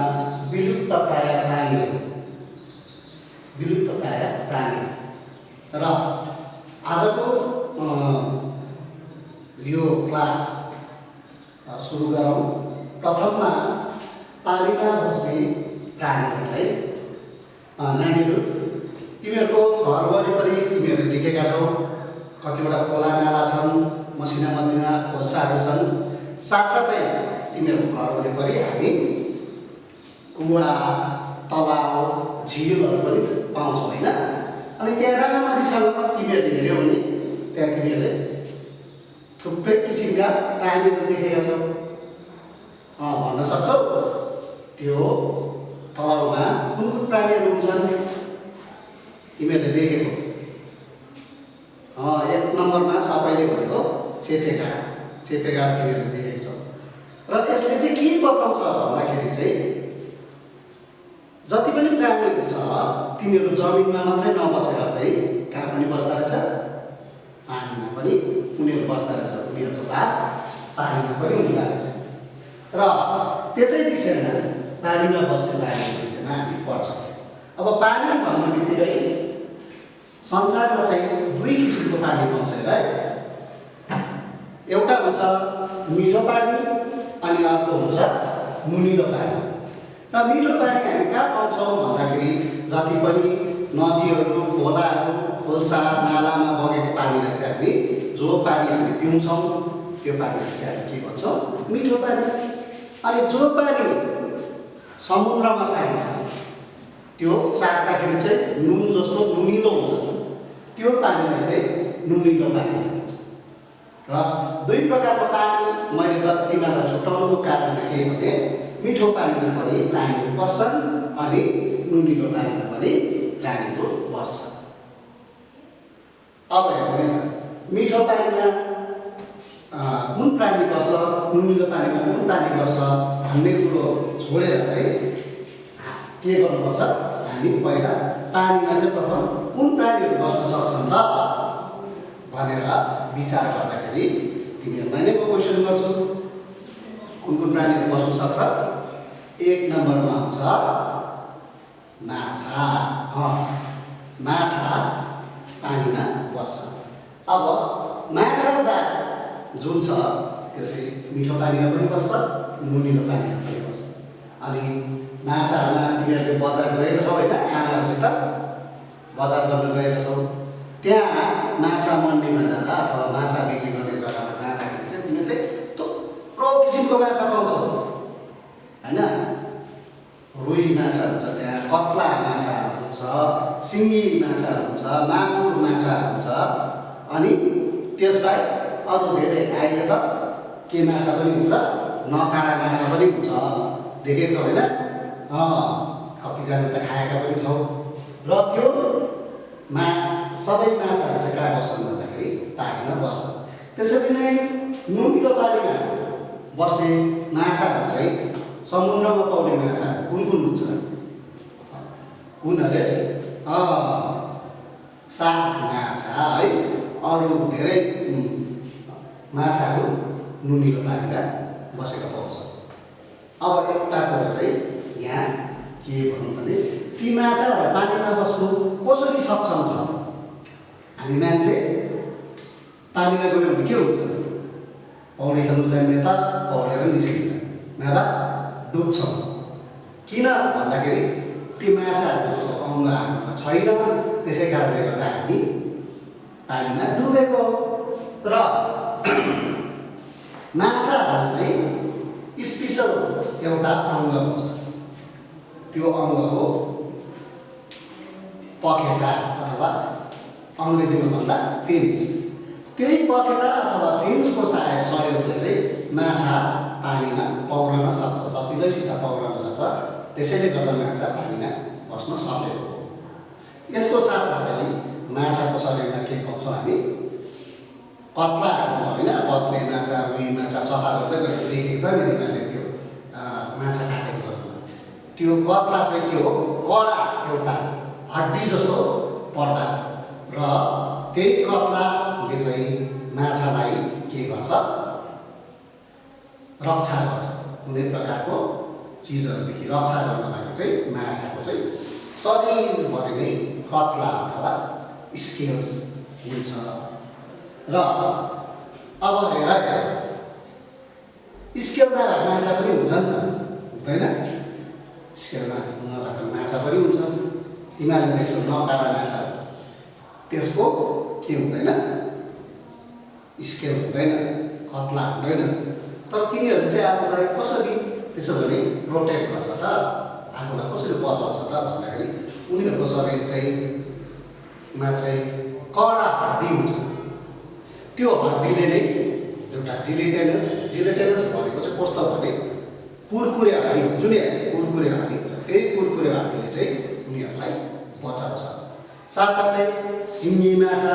C: विलुप्त प्राय प्राणीहरू। विलुप्त प्राय प्राणी। र आजको यो क्लास सुरु गरौँ। प्रथममा पानीमा बस्ने प्राणीहरू है। नानीहरू, तिमीहरूको घर वरिपरि तिमीहरूले देखेका छौ कतिवटा खोला नाला छन्, मसिना मसिना खोल्साहरू छन्। साथसाथै तिमीहरूको घर वरिपरि हामी कुवा, तलाउ, झिलहरू पनि पाउँछौँ होइन। अनि त्यहाँ राम्ररीसँग तिमीहरूले हेऱ्यौ भने त्यहाँ तिमीहरूले थुप्रै किसिमका प्राणीहरू देखेका छौ। भन्न सक्छौ त्यो तलाउमा कुन कुन प्राणीहरू हुन्छन् तिमीहरूले देखेको? 1 नम्बरमा सबैले भनेको चेपेगाडा। चेपेगाडा तिमीहरूले देखेको छौ। र यसले चाहिँ के बताउँछ भन्दाखेरि चाहिँ जति पनि प्राणीहरू छ तिनीहरू जमिनमा मात्रै नबसेर चाहिँ कहाँ पनि बस्दा रहेछ, पानीमा पनि उनीहरू बस्दा रहेछ। उनीहरूको बास पानीमा पनि हुँदो रहेछ। र त्यसै विषयमा पानीमा बस्ने प्राणीको विषयमा हामी पढ्छौँ। अब पानी भन्ने बित्तिकै संसारमा चाहिँ 2 किसिमको पानी पाउँछ है। एउटा हुन्छ मिठो पानी अनि अर्को हुन्छ नुनिलो पानी। र मिठो पानी हामी कहाँ पाउँछौँ भन्दाखेरि जति पनि नदीहरू, खोलाहरू, खोल्सा, नालामा बगेको पानीलाई चाहिँ हामी जो पानी हामी पिउँछौँ त्यो पानीलाई चाहिँ हामी के भन्छौँ? मिठो पानी। अनि जो पानी समुद्रमा पाइन्छ त्यो चाख्दाखेरि चाहिँ नुन जस्तो नुनिलो हुन्छ, त्यो पानीलाई चाहिँ नुनिलो पानी भन्छ। र 2 प्रकारको पानी मैले त तिमीलाई छुट्याउनुको कारण चाहिँ के भने मिठो पानीमा पनि प्राणीहरू बस्छन् अनि नुनिलो पानीमा पनि प्राणीहरू बस्छन्। अब हेर्नु, मिठो पानीमा कुन प्राणी बस्छ, नुनिलो पानीमा कुन प्राणी बस्छ भन्ने कुरो छोडेर चाहिँ के गर्नुपर्छ? हामी पहिला पानीमा चाहिँ प्रथम कुन प्राणीहरू बस्न सक्छन् त भनेर विचार गर्दाखेरि तिमीहरूलाई नै म क्वेसन गर्छु। कुन कुन प्राणीहरू बस्न सक्छ? 1 नम्बरमा हुन्छ माछा। माछा पानीमा बस्छ। अब माछा जात जुन छ त्यो चाहिँ मिठो पानीमा पनि बस्छ, नुनिलो पानीमा पनि बस्छ। अनि माछाहरूमा तिमीहरूले बजार गएको छौ होइन, आमाहरूसित बजार गर्न गएको छौ, त्यहाँ माछा मन्डीमा जाँदा अथवा माछा बिक्री गर्ने जग्गामा जाँदाखेरि चाहिँ तिमीहरूले थुप्रो किसिमको माछा पाउँछौ होइन। रुई माछा हुन्छ, त्यहाँ कत्ला माछाहरू हुन्छ, सिङ्गी माछाहरू हुन्छ, मागुर माछाहरू हुन्छ। अनि त्यसबाहेक अरू धेरै अहिले त के माछा पनि हुन्छ, नकाँडा माछा पनि हुन्छ, देखेको छौ होइन। कतिजना त खाएका पनि छौ। र त्यो सबै माछाहरू चाहिँ कहाँ बस्छन् भन्दाखेरि पानीमा बस्छन्। त्यसरी नै नुनिलो पानीमा बस्ने माछाहरू चाहिँ समुद्रमा पाउने माछाहरू कुन कुन हुन्छ? कुन अरे? साग माछा है। अरू धेरै माछाहरू नुनिलो पानीमा बसेका पाउँछ। अब एउटा कुरो चाहिँ यहाँ के भनौँ भने ती माछाहरू पानीमा बस्नु कसरी सक्षम छ? हामी मान्छे पानीमा गयो भने के हुन्छ? पौडी खेल्नु जाने त पौडेर निस्किन्छ, नभए डुब्छौँ। किन भन्दाखेरि ती माछाहरूको जस्तो अङ्ग हामीमा छैन, त्यसै कारणले गर्दा हामी पानीमा डुबेको। र माछाहरू चाहिँ स्पेसल एउटा अङ्ग हुन्छ, त्यो अङ्ग हो पखेटा अथवा अङ्ग्रेजीमा भन्दा फिन्स। त्यही पखेटा अथवा फिन्सको सहयोगले चाहिँ माछा पानीमा पौड्न सक्छ, सजिलैसित पौड्न सक्छ। त्यसैले गर्दा माछा पानीमा बस्न सकेको हो। यसको साथसाथै माछाको शरीरमा के पाउँछौँ हामी? कत्लाहरू पाउँछौँ होइन। कत्ले माछा, रुई माछा सफा गर्दै गएर देखेको छ नि तिमीहरूले त्यो माछा काटेको जग्गामा। त्यो कत्ला चाहिँ के हो, कडा एउटा हड्डी जस्तो पर्दा र त्यही कत्लाले चाहिँ माछालाई के गर्छ, रक्षा गर्छ। कुनै प्रकारको चिजहरूदेखि रक्षा गर्नलाई चाहिँ माछाको चाहिँ शरीरभरि नै कत्ला अथवा स्केल्स हुन्छ। र अब हेर, स्केल नभएको माछा पनि हुन्छ नि त, हुँदैन? स्केल नभएको माछा पनि हुन्छ। तिमीहरूले देख्छौ नकारा माछा, त्यसको के हुँदैन, स्केल हुँदैन, कत्ला हुँदैन। तर तिनीहरूले चाहिँ आफूलाई कसरी त्यसो भने प्रोटेक्ट गर्छ त, आफूलाई कसरी बचाउँछ त भन्दाखेरि उनीहरूको शरीर चाहिँ कडा हड्डी हुन्छ। त्यो हड्डीले नै एउटा जिलेटिनस भनेको चाहिँ कस्तो भने कुरकुरे हड्डी हुन्छ नि, कुरकुरे हड्डी हुन्छ। त्यही कुरकुरे हड्डीले चाहिँ उनीहरूलाई बचाउँछ। साथसाथै सिङ्गी माछा,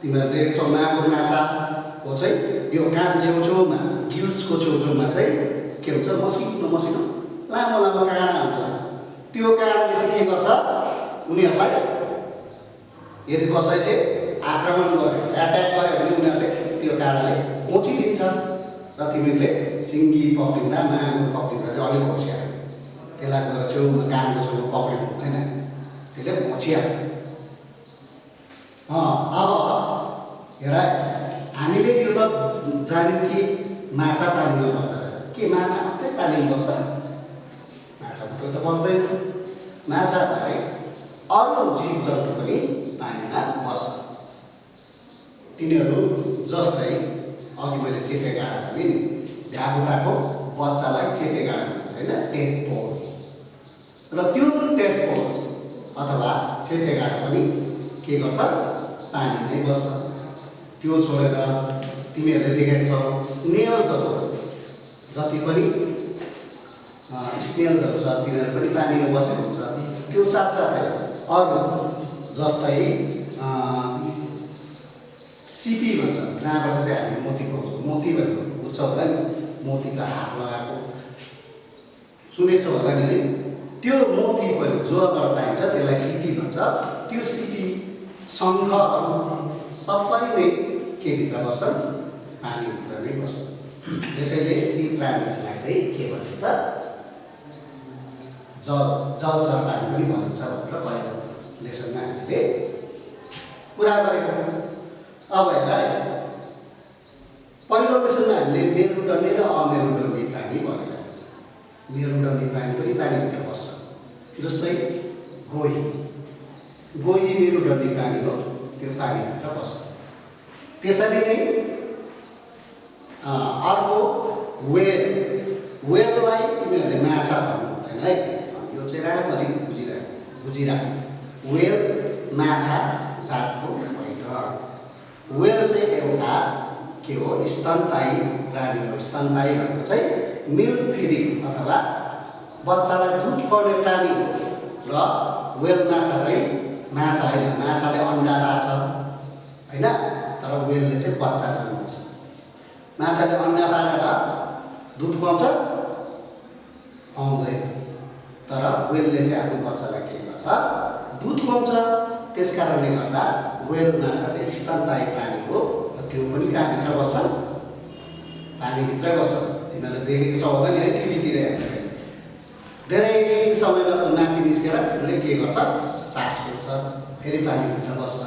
C: तिमीहरूले देखेछौ मागुर माछाको चाहिँ यो कान छेउछेउमा, गिल्सको छेउछेउमा चाहिँ के हुन्छ, मसिनो मसिनो लामो लामो काँडा हुन्छ। त्यो काँडाले चाहिँ के गर्छ, उनीहरूलाई यदि कसैले आक्रमण गर्यो, एट्याक गर्यो भने उनीहरूले त्यो काँडाले घोचिदिन्छ र तिमीले सिङ्गी पक्रिँदा, मागुर पक्रिँदा चाहिँ अलिक होसियार, त्यसलाई गएर छेउमा कानको छेउमा पक्रिनु हुँदैन, त्यसले घोचिहाल्छ। अब हेर, हामीले यो त जान्यौँ कि माछा पानीमा बस्दो रहेछ। के माछा मात्रै पानीमा बस्छ? माछा मात्रै त बस्दैन। माछा बाहेक अरू जीव जन्तु पनि पानीमा बस्छ। तिनीहरू जस्तै अघि मैले चेपेगाडा भने नि, भ्यागुताको बच्चालाई चेपेगाडा भन्छ होइन, टेडपोल्स। र त्यो टेडपोल्स अथवा चेपेगाडा पनि के गर्छ, पानीमै बस्छ। त्यो छोडेर तिमीहरूले देखेको छौ स्नेल्सहरू, जति पनि स्नेल्सहरू छ तिनीहरू पनि पानीमा बसेको हुन्छ। त्यो साथसाथै अरू जस्तै सिपी भन्छ, जहाँबाट चाहिँ हामी मोती पाउँछौँ। मोती भनेको बुझ्छ होला नि, मोतीका हात लगाएको सुनेको छ होला नि है। त्यो मोती पनि जोबाट पाइन्छ त्यसलाई सिपी भन्छ। त्यो सिपी, शङ्खहरू सबै नै के भित्र बस्छन्, पानीभित्र नै बस्छन्। यसैले यी प्राणीहरूलाई चाहिँ के भनिन्छ, जलचर प्राणी पनि भनिन्छ भनेर पहिलो लेसनमा हामीले कुरा गरेका थियौँ। अब हेर, पहिलो लेसनमा हामीले मेरुदण्डी र अमेरुदण्डी प्राणी भनेका थियौँ। मेरुदण्डी प्राणी पनि पानीभित्र बस्छ, जस्तै गोही मेरुदण्डी प्राणी हो, त्यो पानीभित्र बस्छ। त्यसरी नै अर्को वेललाई तिमीहरूले माछा भन्नु हुँदैन है, यो चाहिँ राम्ररी बुझिराख्नु। वेल माछा जातको होइन। वेल चाहिँ एउटा के हो, स्तनपायी प्राणी हो। स्तनपायी भनेको चाहिँ मिल्क फिडिङ अथवा बच्चालाई दुध खुवाउने प्राणी हो। र वेल माछा चाहिँ माछा होइन, माछाले अन्डा पार्छ होइन, तर वेलले चाहिँ बच्चा जन्माउँछ। माछाले अन्डा पारेर दुध खुवाउँछ, खुवाउँदैन, तर वेलले चाहिँ आफ्नो बच्चालाई के गर्छ, दुध खुवाउँछ। त्यस कारणले गर्दा वेल माछा चाहिँ स्तनपायी प्राणी हो र त्यो पनि कहाँभित्र बस्छ, पानीभित्रै बस्छ। तिमीहरूले देखेको छ होला नि है, टिभीतिर हेर्दाखेरि धेरै समयमा माथि निस्केर उसले के गर्छ, सास फेर्छ, फेरि पानीभित्र बस्छ,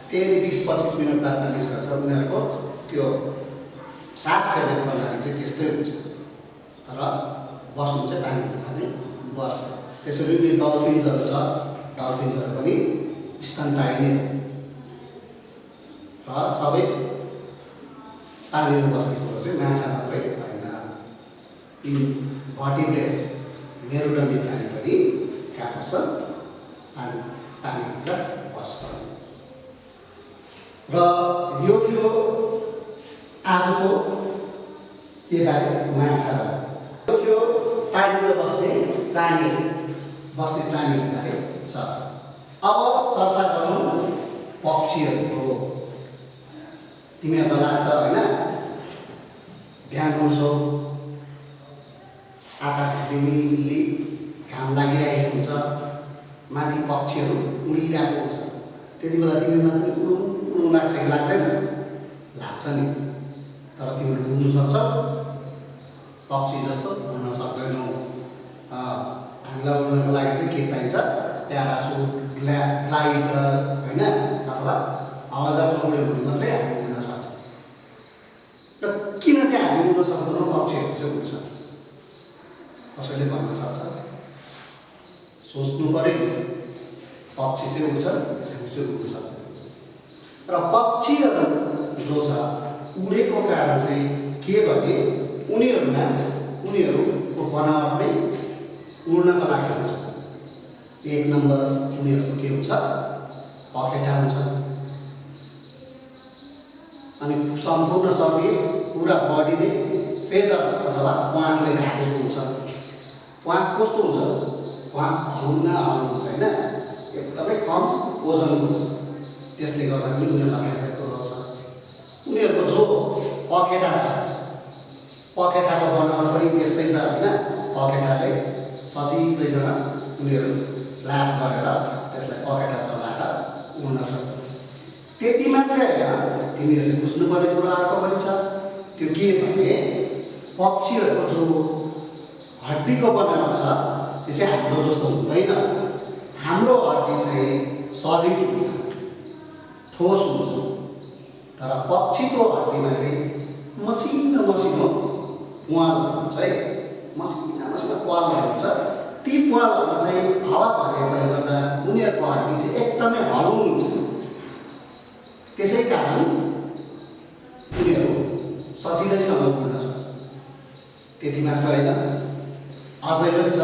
C: फेरि 20-25 मिनट बादमा निस्कन्छ। उनीहरूको त्यो सास फेर्ने प्रणाली चाहिँ त्यस्तै हुन्छ, तर बस्नु चाहिँ पानीभित्र नै बस्छ। त्यसरी नै डल्फिन्सहरू छ, डल्फिन्सहरू पनि स्तनपायी नै हो। र सबै पानीमा बस्ने कुरो चाहिँ माछा मात्रै होइन। भर्टिब्रेट्स मेरुदण्डी प्राणी पनि कहाँ बस्छन्, पानीभित्र बस्छन्। र यो थियो आजको के बारे, माछा बारे। यो थियो पानीमा बस्ने प्राणीबारे चर्चा। अब चर्चा गरौँ पक्षीहरूको। तिमीहरूलाई लाग्छ होइन, बिहान उठ्छौ, आकाश निली घाम लागिरहेको हुन्छ, माथि पक्षीहरू उडिरहेको हुन्छ, त्यति बेला तिमीहरूलाई पनि उडु उडु लाग्छ कि लाग्दैन? लाग्छ नि। तर तिमीहरू उड्नु सक्छ? पक्षी जस्तो उड्न सक्दैनौ। हामीलाई उड्नको लागि चाहिँ के चाहिन्छ? प्यारासुट, ग्लाइडर होइन, अथवा हवाजहाजमा उड्यो भने मात्रै हामी उड्न सक्छौँ। र किन चाहिँ हामी उड्न सक्दैनौँ? पक्षीहरू चाहिँ उड्छ। कसैले भन्न सक्छ? सोच्नु पऱ्यो नि। पक्षी चाहिँ उड्छ, हामी चाहिँ उड्न सक्दैनौँ। र पक्षीहरू जो छ उडेको कारण चाहिँ के भने उनीहरूको बनावट नै उड्नको लागि हुन्छ। एक नम्बर उनीहरूको के हुन्छ? पखेटा हुन्छ। अनि सम्पूर्ण शरीर पुरा बडी नै फेदर अथवा प्वाखले ढाकेको हुन्छ। प्वाख कस्तो हुन्छ? प्वाख हल्लुन्न हुन्छ होइन, एकदमै कम ओजनको हुन्छ। त्यसले गर्दा पनि उनीहरूलाई ढाकेको रहन्छ। उनीहरूको जो पखेटा छ, पखेटाको बनावट पनि त्यस्तै छ होइन। पखेटाले सजिलैसँग उनीहरू ल्याप गरेर त्यसलाई पखेटा चलाएर उड्न सक्छ। त्यति मात्रै होइन, तिमीहरूले बुझ्नुपर्ने कुरा अर्को पनि छ। त्यो के भने पक्षीहरूको जो हड्डीको बनावट छ त्यो चाहिँ हाम्रो जस्तो हुँदैन। हाम्रो हड्डी चाहिँ सलिड हुन्छ, ठोस हुन्छ। तर पक्षीको हड्डीमा चाहिँ मसिनो मसिनो प्वालहरू हुन्छ है, मसिना मसिनो प्वालहरू हुन्छ। ती प्वालहरू चाहिँ हावा भरेकोले गर्दा उनीहरूको हड्डी चाहिँ एकदमै हलुङ हुन्छ। त्यसै कारण उनीहरू सजिलैसँग उड्न सक्छ। त्यति मात्र होइन, अझै पनि छ।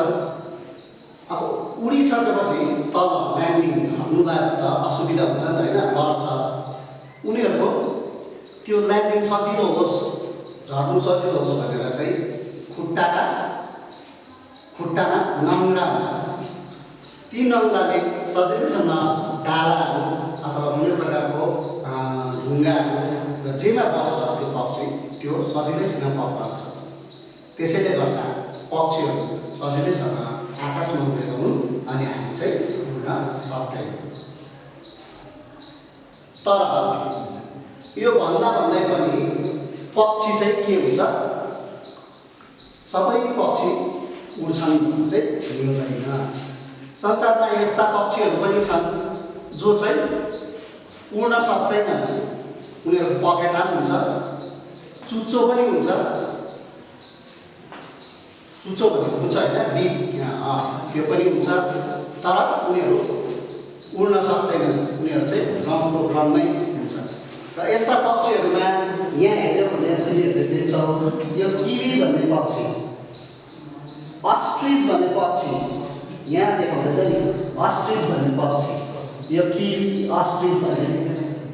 C: अब उडिसकेपछि तल ल्यान्डिङ गर्नुलाई त असुविधा हुन्छ नि त होइन, डर छ। उनीहरूको त्यो ल्यान्डिङ सजिलो होस्, झर्नु सजिलो होस् भनेर चाहिँ खुट्टामा नङ्ग्रा हुन्छ। ती नङ्ग्राले सजिलैसँग डालाहरू अथवा विभिन्न प्रकारको ढुङ्गाहरू र जेमा बस्छ त्यो पक्षी त्यो सजिलैसँग पक्राउन सक्छ। त्यसैले गर्दा पक्षीहरू सजिलैसँग आकाशमा उडेका हुन् अनि हामी चाहिँ उड्न सक्दैनौँ। तर यो भन्दै पनि पक्षी चाहिँ के हुन्छ? सबै पक्षी उड्छन् भन्नु चाहिँ मिल्दैन। संसारमा यस्ता पक्षीहरू पनि छन् जो चाहिँ उड्न सक्दैनन्। उनीहरूको पखेटा पनि हुन्छ, चुच्चो पनि हुन्छ। चुच्चो भनेको हुन्छ होइन, बिग त्यो पनि हुन्छ। तर उनीहरू उड्न सक्दैनन्। उनीहरू चाहिँ रङको रङमै हुन्छ। र यस्ता पक्षीहरूमा यहाँ हेऱ्यो भने तिमीहरूले देख्छौ यो किवी भन्ने पक्षी, अस्ट्रिच भन्ने पक्षी यहाँ देखाउँदैछ नि, अस्ट्रिच भन्ने पक्षी। यो किवी अस्ट्रिच भन्ने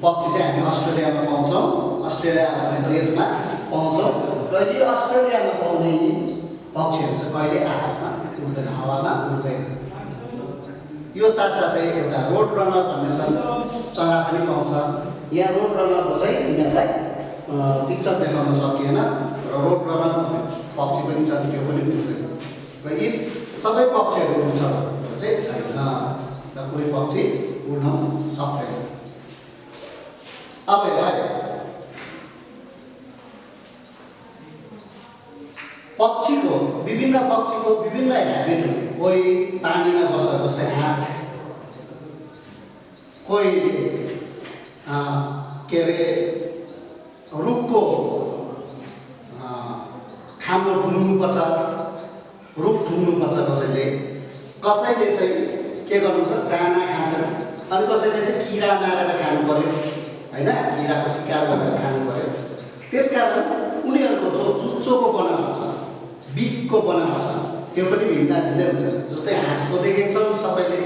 C: पक्षी चाहिँ हामी अस्ट्रेलियामा पाउँछौँ। अस्ट्रेलिया भन्ने देशमा पाउँछौँ। र यो अस्ट्रेलियामा पाउने पक्षीहरू चाहिँ कहिले आकाशमा उड्दैन, हावामा उड्दैन। यो साथसाथै एउटा रोड रनर भन्ने छ, चरा पनि पाउँछ। यहाँ रोड रनरको चाहिँ तिमीहरूलाई पिक्चर देखाउन सकिएन। र रोड रनर भन्ने पक्षी पनि छ, त्यो पनि उड्दैन। र यी सबै पक्षीहरू उड्छ चाहिँ छैन, र कोही पक्षी उड्न सक्दैन। अब हेर, विभिन्न पक्षीको विभिन्न ह्याबिट हुने। कोही पानीमा बस्छ जस्तै हाँस, कोही के अरे रुखको खाम्रो ढुङ्नुपर्छ, रुख ढुङ्नुपर्छ कसैले चाहिँ के गर्नुपर्छ, दाना खान्छन्। अनि कसैले चाहिँ किरा मारेर खानु पर्यो होइन, किराको शिकार गरेर खानु पर्यो। त्यसकारण उनीहरूको जो चुच्चोको बनावट छ, बिगको बनावट छ, त्यो पनि भिन्दा भिन्दै हुन्छ। जस्तै हाँसको देखेको छौँ सबैले,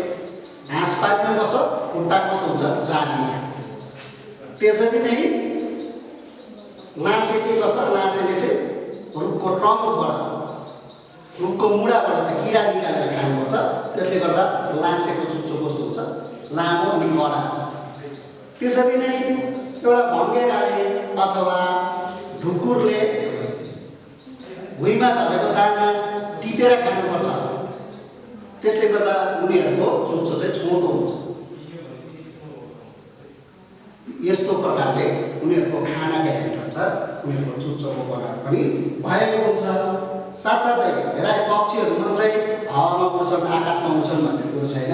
C: हाँस पानीमा बस्छ, खुट्टा कस्तो हुन्छ, जालीमा। त्यसरी नै लान्छे के गर्छ, लान्छेले चाहिँ रुखको ट्रङ्कबाट, रुखको मुढाबाट चाहिँ किरा निकालेर खानुपर्छ। त्यसले गर्दा लान्छेको चुच्चो कस्तो हुन्छ, लामो अनि कडा हुन्छ। त्यसरी नै एउटा भँगेराले अथवा ढुकुरले भुइँमा झरेको दाना टिपेर खानुपर्छ। त्यसले गर्दा उनीहरूको चुच्चो चाहिँ छोटो हुन्छ। यस्तो प्रकारले उनीहरूको खानाका हेबिटअनुसार उनीहरूको चुच्चोको बनावट पनि भएको हुन्छ। साथसाथै हेरा पक्षीहरू मात्रै हावामा उड्छन् आकाशमा उड्छन् भन्ने कुरो छैन।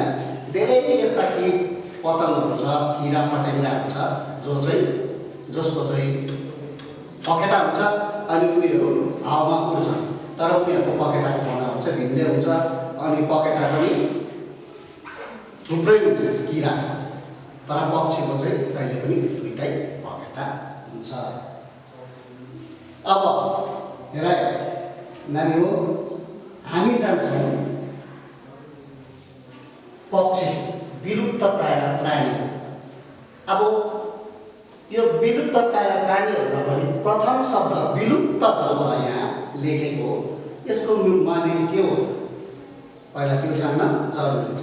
C: धेरै यस्ता कीट पतङ्गहरू छ, किरा फटेङ्ग्राहरू छ जसको चाहिँ पखेटा हुन्छ अनि उनीहरू हावामा उड्छन्, तर उनीहरूको पखेटाको बनावट चाहिँ भिन्दै हुन्छ। अनि पखेटा पनि थुप्रै हुन्छ किरा, तर पक्षीको चाहिँ जहिले पनि दुईटै पखेटा हुन्छ। अब हेर नानी हो, हामी जान्छौँ पक्षी विलुप्त प्राय प्राणी। अब यो विलुप्त प्राय प्राणीहरूमा पनि प्रथम शब्द विलुप्त जो छ यहाँ लेखेको, यसको माने के हो पहिला त्यो जान्न जरुरी छ।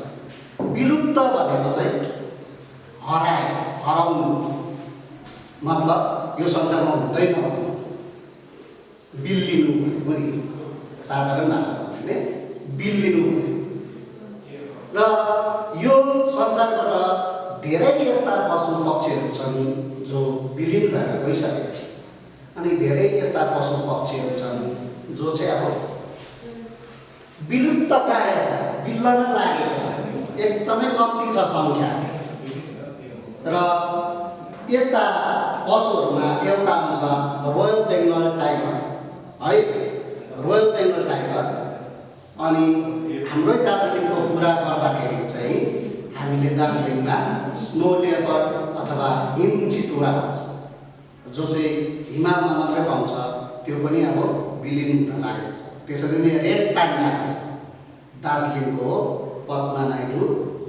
C: विलुप्त भनेको चाहिँ हराउनु, मतलब यो संसारमा हुँदैन, बिल्लिनु पनि साधारण भाषामा भने बिल्लिनु। र यो संसारबाट धेरै यस्ता पशु पक्षीहरू छन् जो विलीन भएर गइसकेका छन्, अनि धेरै यस्ता पशु पक्षीहरू छन् जो चाहिँ अब विलुप्त प्राय छ, बिल्लन लागेको छ, एकदमै कम्ती छ सङ्ख्या। र यस्ता पशुहरूमा एउटा आउँछ रोयल बेङ्गल टाइगर है, रोयल बेङ्गल टाइगर। अनि हाम्रो दार्जिलिङको कुरा गर्दाखेरि चाहिँ हामीले दार्जिलिङमा स्नो लेपर्ड अथवा हिम चितुवा भन्छ, जो चाहिँ हिमालमा मात्रै पाउँछ, त्यो पनि अब विलीन हुन लागेको छ। त्यसरी नै रेड पान्डा भन्छ, दार्जिलिङको पद्मा नाइडु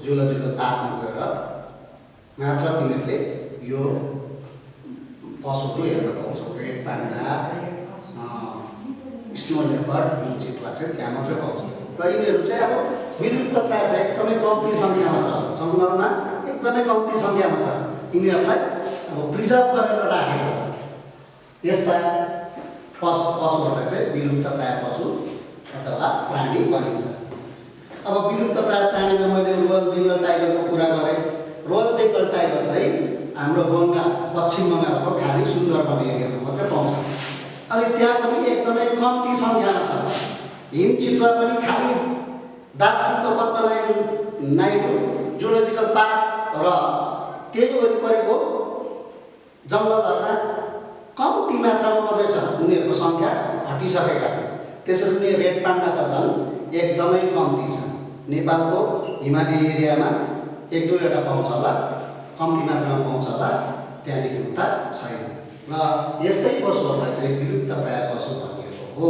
C: जुलोजिकल पार्कमा गएर मात्र तिमीहरूले यो पशुहरू हेर्न पाउँछौ। रेड पान्डा, स्नो लेपर्ड, हिम चितुवा चाहिँ त्यहाँ मात्रै पाउँछ। र यिनीहरू चाहिँ अब विलुप्त प्रायः छ, एकदमै कम्ती सङ्ख्यामा छ, सङ्गममा एकदमै कम्ती सङ्ख्यामा छ। यिनीहरूलाई अब प्रिजर्भ गरेर राखेको छ। यस्ता पशुहरूलाई चाहिँ विलुप्त प्रायः पशु अथवा प्राणी भनिन्छ। अब विलुप्त प्रायः प्राणीमा मैले रोयल बेङ्गल टाइगरको कुरा गरेँ। रोयल बेङ्गल टाइगर चाहिँ हाम्रो बङ्गाल, पश्चिम बङ्गालको खाली सुन्दरवन एरियामा मात्रै पाउँछ। अनि त्यहाँ पनि एकदमै कम्ती सङ्ख्यामा छ। हिम चितुवा पनि खाली दार्जिलिङको पद्मा नाइडु जुलोजिकल पार्क र त्यही वरिपरिको जङ्गलहरूमा कम्ती मात्रामा मात्रै छ, उनीहरूको सङ्ख्या घटिसकेका छन्। त्यसरी नै रेड पान्डा त झन् एकदमै कम्ती छ। नेपालको हिमाली एरियामा एक दुईवटा पाउँछ होला, कम्ती मात्रामा पाउँछ होला, त्यहाँदेखि उता छैन। र यस्तै पशुहरूलाई चाहिँ विलुप्त प्राय पशु भनिएको हो।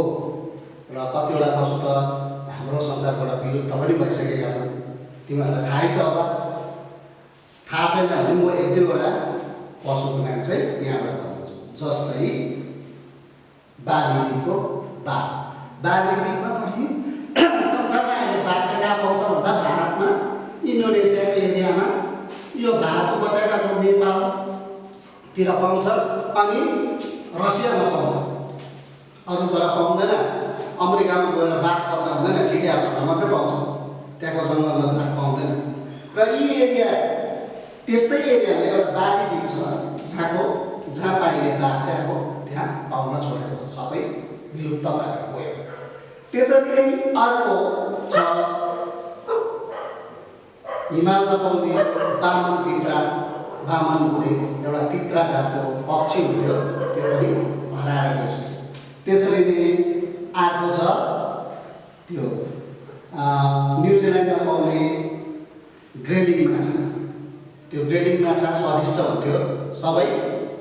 C: र कतिवटा पशु त हाम्रो संसारबाट विलुप्त पनि भइसकेका छन्, तिमीहरूलाई थाहै छ होला। थाहा छैन भने म एक दुईवटा पशुको नाम चाहिँ यहाँबाट भन्छु। जस्तै बालीद्वीपको बाघ। बालीद्वीपमा पनि संसारमा अहिले बाघ चाहिँ कहाँ पाउँछ भन्दा भारतमा इन्डोनेसियाको एरियामा, यो भारत उपत्यकाको नेपालतिर पाउँछ अनि रसियामा पाउँछ। अरू जग्गा पाउँदैन। अमेरिकामा गएर बाघ खोज्दा हुँदैन, चिडियाघरमा मात्रै पाउँछ, त्यहाँको जङ्गलमा बाघ पाउँदैन। र यी एरिया त्यस्तै एरियामा एउटा बालीद्वीप छ जहाँ पाइने बाघ चाहिँ अब त्यहाँ पाउन छोडेको छ, सबै विलुप्त भएर गयो। त्यसरी नै अर्को छ हिमालमा पाउने बामन तित्रा। बामन भन्ने एउटा तित्रा जातको पक्षी हुन्थ्यो, त्यो पनि हराएर गएछ। त्यसरी नै अर्को छ त्यो न्युजिल्यान्डमा पाउने ग्रेलिङ माछा। त्यो ग्रेलिङ माछा स्वादिष्ट हुन्थ्यो, सबै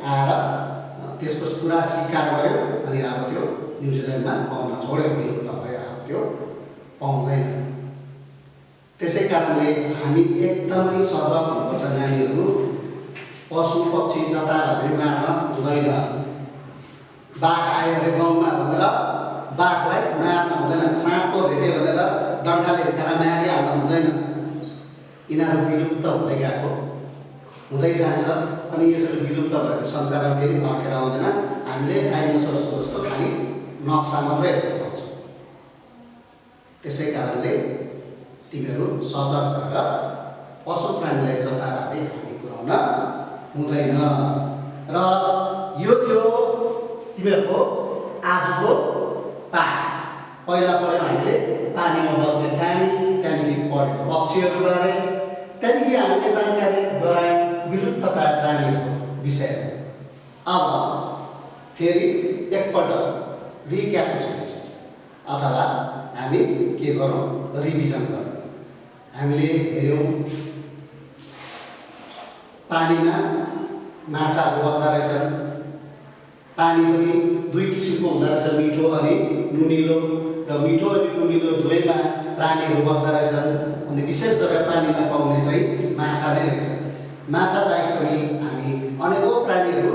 C: आएर त्यसको पुरा शिकार गर्यो अनि अब त्यो न्युजिल्यान्डमा पाउन छोड्यो, विलुप्त भयो, अब त्यो पाउँदैन। त्यसै कारणले हामी एकदमै सजग हुनुपर्छ नानीहरू। पशु पक्षी जताभावी मार्न हुँदैन। बाघ आयो अरे गाउँमा भनेर बाघलाई मार्न हुँदैन। साँपको भेट्यो भनेर डन्ठाले हिर्काएर मारिहाल्नु हुँदैन। यिनीहरू विलुप्त हुँदै गएको, हुँदै जान्छ। अनि यसरी विलुप्त भएको संसारमा फेरि फर्केर आउँदैन। हामीले डाइनोसरको जस्तो खालि नक्सा मात्रै हेर्न पाउँछौँ। त्यसै कारणले तिमीहरू सजग भएर पशु प्राणीलाई जताभावी हानि पुर्याउन हुँदैन। र यो थियो तिमीहरूको आजको पाठ। पहिला पढ्यौँ हामीले पानीमा बस्ने प्राणी, त्यहाँदेखि पढ्यौँ पक्षीहरूबारे, त्यहाँदेखि हामीले जानकारी गरायौँ विलुप्त प्राणीहरूको विषयमा। अब फेरि एकपल्ट रिक्यापिचुलेसन अथवा हामी के गरौँ, रिभिजन गरौँ। हामीले हेऱ्यौँ पानीमा माछाहरू बस्दा रहेछन्। पानी पनि दुई किसिमको हुँदो रहेछ, मिठो अनि नुनिलो। र मिठो अनि नुनिलो दुवैमा प्राणीहरू बस्दा रहेछन्। अनि विशेष गरेर पानीमा पाउने चाहिँ माछा नै रहेछ। माछा बाहेक पनि हामी अनेकौँ प्राणीहरू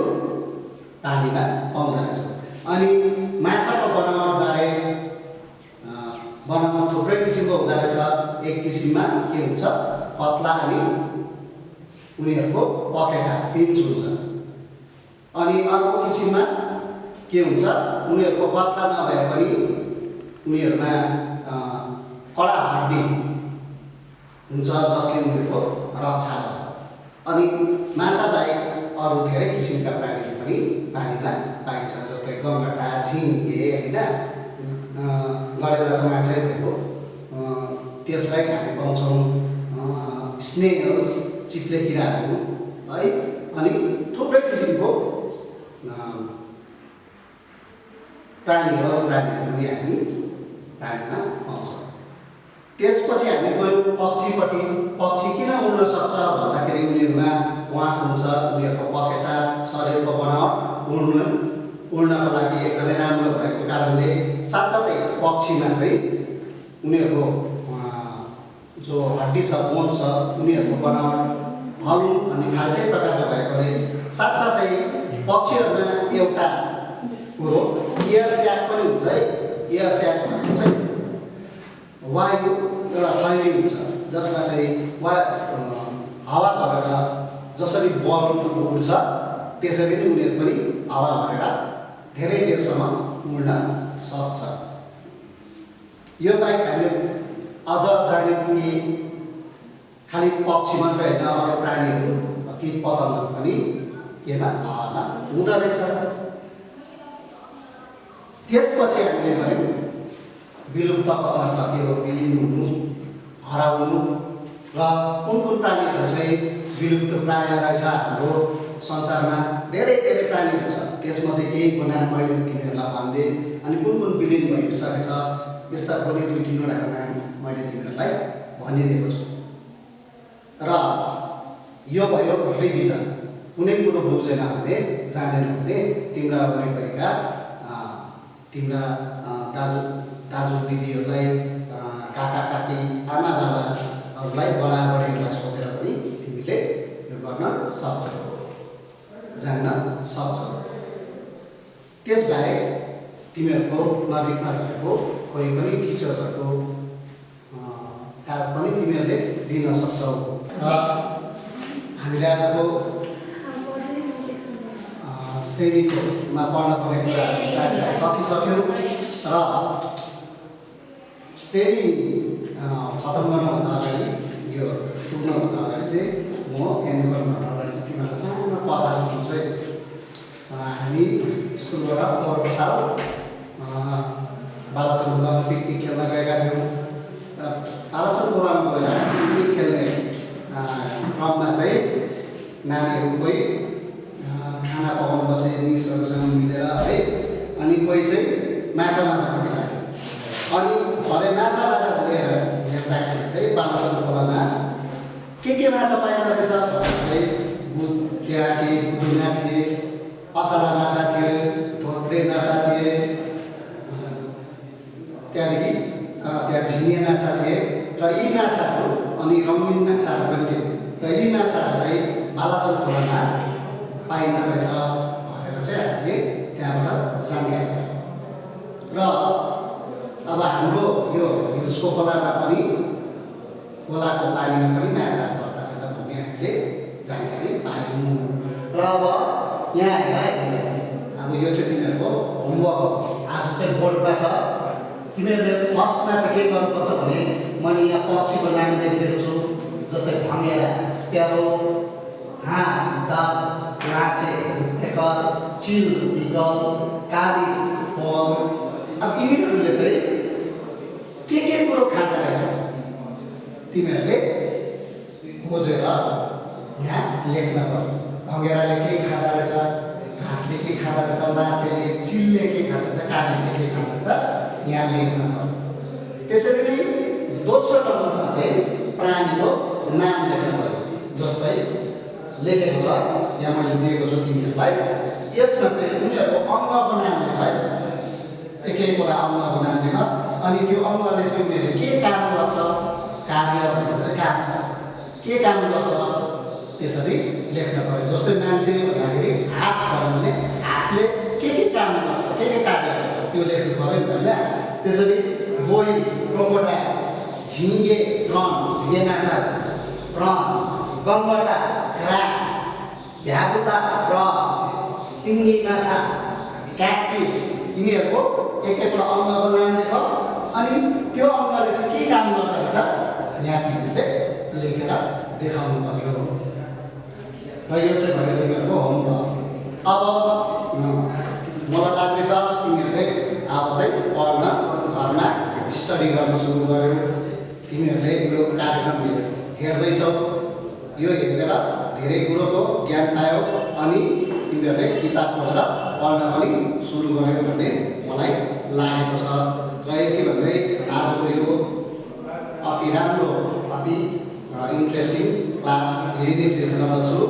C: पानीमा पाउँदो रहेछौँ। अनि माछाको बनावटबारे बनावट थुप्रै किसिमको हुँदो रहेछ। एक किसिममा के हुन्छ, पतला अनि उनीहरूको पखेटा फिन्च हुन्छ। अनि अर्को किसिममा के हुन्छ, उनीहरूको पतला नभए पनि उनीहरूमा कडा हड्डी हुन्छ जसले उनीहरूको रक्षा गर्छ। अनि माछा बाहेक अरू धेरै किसिमका प्राणीहरू पनि पानीमा पाइन्छ, जस्तै गङ्गटा, झिङ्गे होइन, गडेला त माछै भएको। त्यसबाहेक हामी पाउँछौँ स्नेल्स, चिप्ले किराहरू है। अनि थुप्रै किसिमको प्राणीहरू पनि हामी पानीमा पाउँछौँ। त्यसपछि हामी गयौँ पक्षीपट्टि। पक्षी किन उड्न सक्छ भन्दाखेरि उनीहरूमा प्वाँख हुन्छ, उनीहरूको पखेटा, शरीरको बनावट उड्नको लागि एकदमै राम्रो भएको कारणले। साथसाथै पक्षीमा चाहिँ उनीहरूको जो हड्डी छ, बोन छ, उनीहरूको बनावट हलुङ अनि फाल्टै प्रकारको भएकोले। साथसाथै पक्षीहरूमा एउटा कुरो एयर स्याक पनि हुन्छ है। एयर स्याक भनेको चाहिँ वायु एउटा थैली हुन्छ जसमा चाहिँ हावा भरेर जसरी बलुन उड्छ त्यसरी नै उनीहरू पनि हावा भरेर धेरै बेरसम्म उड्न सक्छ। यो बाहेक हामीले अझ जान्यौँ कि खालि पक्षी मात्रै होइन, अरू प्राणीहरू कीट पतङ्ग पनि केमा हावामा हुँदो रहेछ। त्यसपछि हामीले गऱ्यौँ विलुप्तको अर्थ के हो, विलीन हुनु, हराउनु, र कुन कुन प्राणीहरू चाहिँ विलुप्त प्राय रहेछ। हाम्रो संसारमा धेरै धेरै प्राणीहरू छ, त्यसमध्ये केहीको नाम मैले तिमीहरूलाई भनिदिएँ। अनि कुन कुन विलीन भइसकेको छ यस्ता पनि 2-3 वटा नाम मैले तिमीहरूलाई भनिदिएको छु। र यो भयो रिभिजन। कुनै कुरो बुझेन भने, जानेन भने तिम्रा वरिपरिका तिम्रा दाजु दिदीहरूलाई, काका काकी, आमा बाबाहरूलाई, बडाबडीहरूलाई सोधेर पनि तिमीले यो गर्न सक्छौ, जान्न सक्छौ। त्यसबाहेक तिमीहरूको नजिकमा भएको कोही पनि टिचर्सहरूको हेल्प पनि तिमीहरूले दिन सक्छौ। र हामीले आजको श्रेणीमा पढ्न पर्ने कुराहरू सकिसक्यौँ। र श्रेणी खतम गर्नुभन्दा अगाडि, यो पुग्नुभन्दा अगाडि चाहिँ म एन्ड गर्नुभन्दा अगाडि चाहिँ तिमीहरूलाई सानो कथा सुनाउँछु है। हामी स्कुलबाट अर्को साल बालासन खोलामा पिकनिक खेल्न गएका थियौँ। बालासन खोलामा गएर पिकनिक खेल्ने क्रममा चाहिँ नानीहरू कोही खाना पकाउनु बसे निसहरूसँग मिलेर है। अनि कोही चाहिँ माछा मार्नपट्टि लाग्यो। अनि भरे माछा मारेर लिएर हेर्दाखेरि चाहिँ बालासन खोलामा के माछा पाइँदो रहेछ भने चाहिँ त्यहाँ के बुदुना थिए, असला माछा थिए, धोत्रे माछा थिए, त्यहाँदेखि त्यहाँ झिङ्गे माछा थिए। र यी माछाहरू अनि रङ्गिन माछाहरू पनि थिए। र यी माछाहरू चाहिँ बालासन खोलामा पाइँदो रहेछ भनेर चाहिँ हामीले त्यहाँबाट जानकारी पायौँ। र अब हाम्रो यो हिल्सको खोलामा पनि, खोलाको पानीमा पनि माछाहरू बस्दो रहेछ भन्ने हामीले जानकारी पायौँ। र अब यहाँ हेर, अब यो चाहिँ तिमीहरूको होमवर्क हो। आज चाहिँ बोर्डमा छ, तिमीहरूले फर्स्टमा चाहिँ के गर्नुपर्छ भने मैले यहाँ पक्षीको नाम लेखिदिएको छु, जस्तै भँगेरा, स्प्यारो, हाँस, डक, लाँचे, एकर, चिल, इगल, कालिज, फल। अब यिनीहरूले चाहिँ के कुरो खाँदो रहेछ तिमीहरूले खोजेर यहाँ लेख्न पर्यो। भँगेराले के खाँदो रहेछ, हाँसले के खाँदो रहेछ, लाँचेले, चिलले के खाँदो रहेछ, कालिजले के खाँदो रहेछ यहाँ लेख्न पर्यो। त्यसरी नै दोस्रो नम्बरमा चाहिँ प्राणीको नाम लेख्नु पर्यो। जस्तै लेखेको छ यहाँ मैले दिएको छु तिमीहरूलाई, यसमा चाहिँ उनीहरूको अङ्गको नाम लेख, एक एकवटा अङ्गको नाम लेख। अनि त्यो अङ्गले चाहिँ उनीहरूले के काम गर्छ, कार्य भनेको चाहिँ काम, के काम गर्छ त्यसरी लेख्न पर्यो। जस्तै मान्छे भन्दाखेरि हात भयो भने हातले के काम गर्छ, के कार्य गर्छ त्यो लेख्नु पर्यो नि त होइन। त्यसरी गोही, क्रोकोडाइल, झिङ्गे, प्रन, झिङ्गे माछा, प्रन, गङ्गटा, क्र्याब, भ्यागुता, फ्रग, सिङ्गी माछा, क्याटफिस, यिनीहरूको एक एकवटा अङ्गको नाम लेख। अनि त्यो अङ्गले चाहिँ के काम गर्दो रहेछ यहाँ तिमीहरूले लेखेर देखाउनु पर्यो। र यो चाहिँ भयो तिमीहरूको होमवर्क। अब मलाई लाग्दैछ तिमीहरूले अब चाहिँ पढ्न घरमा स्टडी गर्न सुरु गर्यो। तिमीहरूले यो कार्यक्रम हेर्दैछौ, यो हेरेर धेरै कुरोको ज्ञान पायो अनि तिमीहरूले किताब पढेर पढ्न पनि सुरु गर्यो भन्ने मलाई लागेको छ। र यति भन्दै आजको यो अति राम्रो, अति इन्ट्रेस्टिङ क्लास यही नै शेष गर्दछु।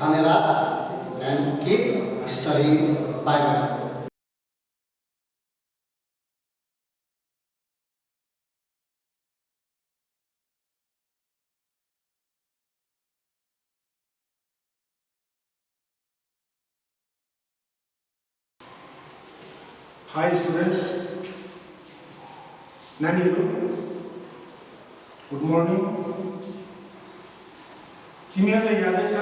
C: धन्यवाद and keep studying. By by.
D: Hi students, नानीहरू गुड मर्निङ। तिमीहरूलाई यादै छ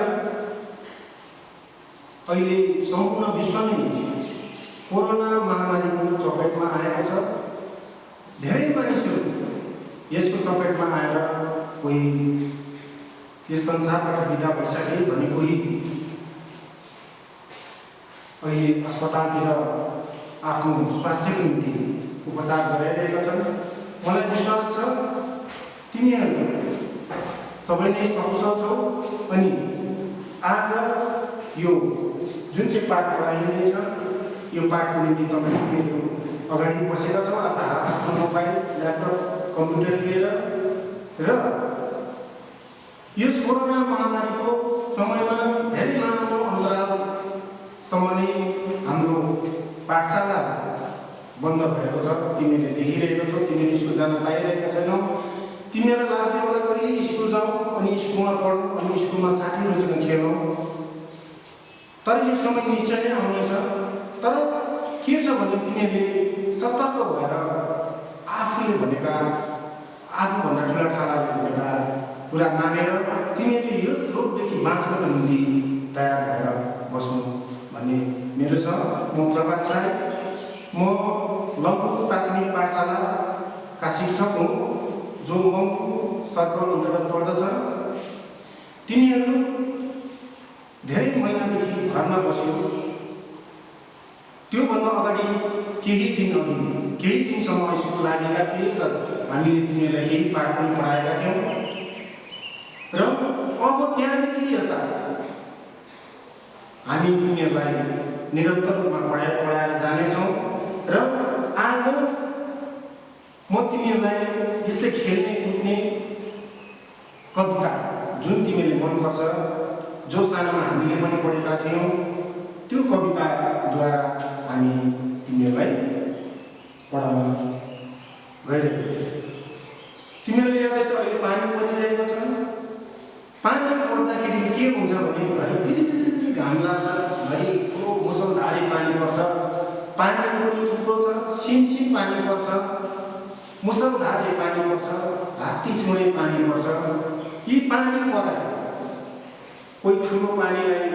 D: अहिले सम्पूर्ण विश्व नै कोरोना महामारीको चपेटमा आएको छ। धेरै मानिसहरू यसको चपेटमा आएर कोही यस संसारबाट बिदा भइसके भने कोही अहिले अस्पतालतिर आफ्नो स्वास्थ्यको निम्ति उपचार गराइरहेका छन्। मलाई विश्वास छ तिमीहरू सबै नै सकुशल छौ अनि आज यो जुन चाहिँ पाठ पढाइँदैछ यो पाठको निम्ति तपाईँहरू अगाडि बसेका छौँ आफ्नो हातमा मोबाइल, ल्यापटप, कम्प्युटर लिएर। र यस कोरोना महामारीको समयमा धेरै लामो अन्तरालसम्म नै हाम्रो पाठशाला बन्द भएको छ। तिमीले देखिरहेको छौ, तिमीले स्कुल जान पाइरहेका छैनौ। तिमीहरूलाई लाग्थ्यो होला कहिले स्कुल जाउँ अनि स्कुलमा पढौँ अनि स्कुलमा साथीहरूसँग खेलौँ, तर यो समय निश्चय नै आउनेछ। तर के छ भने तिमीहरूले सतर्क भएर आफूले भनेका, आफूभन्दा ठुला ठालाले भनेका कुरा मानेर तिमीहरूले यो रोगदेखि बाँच्नको निम्ति तयार भएर बस्नु भन्ने मेरो छ। म प्रकाश राई, म लङ्गु प्राथमिक पाठशालाका शिक्षक हुँ जो मङ्गु सर्कल अन्तर्गत पर्दछ। तिनीहरू धेरै महिनादेखि घरमा बस्यो। त्योभन्दा अगाडि केही दिनसम्म स्कुल लागेका थिए र हामीले तिनीहरूलाई केही पाठ पनि पढाएका थियौँ। र अब त्यहाँदेखि यता हामी तिनीहरूलाई निरन्तर रूपमा पढाएर जानेछौँ। र आज म तिमीहरूलाई यस्तै खेल्ने कुद्ने कविता जुन तिमीले मनपर्छ, जो सानोमा हामीले पनि पढेका थियौँ, त्यो कविताद्वारा हामी तिमीहरूलाई पढाउन गइरहेको छौँ। तिमीहरूले यादै छ अहिले पानी परिरहेको छ। पानी पर्दाखेरि के हुन्छ भने घरि घाम लाग्छ, घरि मुसलधारे पानी पर्छ। पानी पनि थुप्रो छ, सिमसिम पानी पर्छ, मुसलधारे पानी पर्छ, हात्ती छुँडे पानी पर्छ। यी पानी परे कोही ठुलो पानीलाई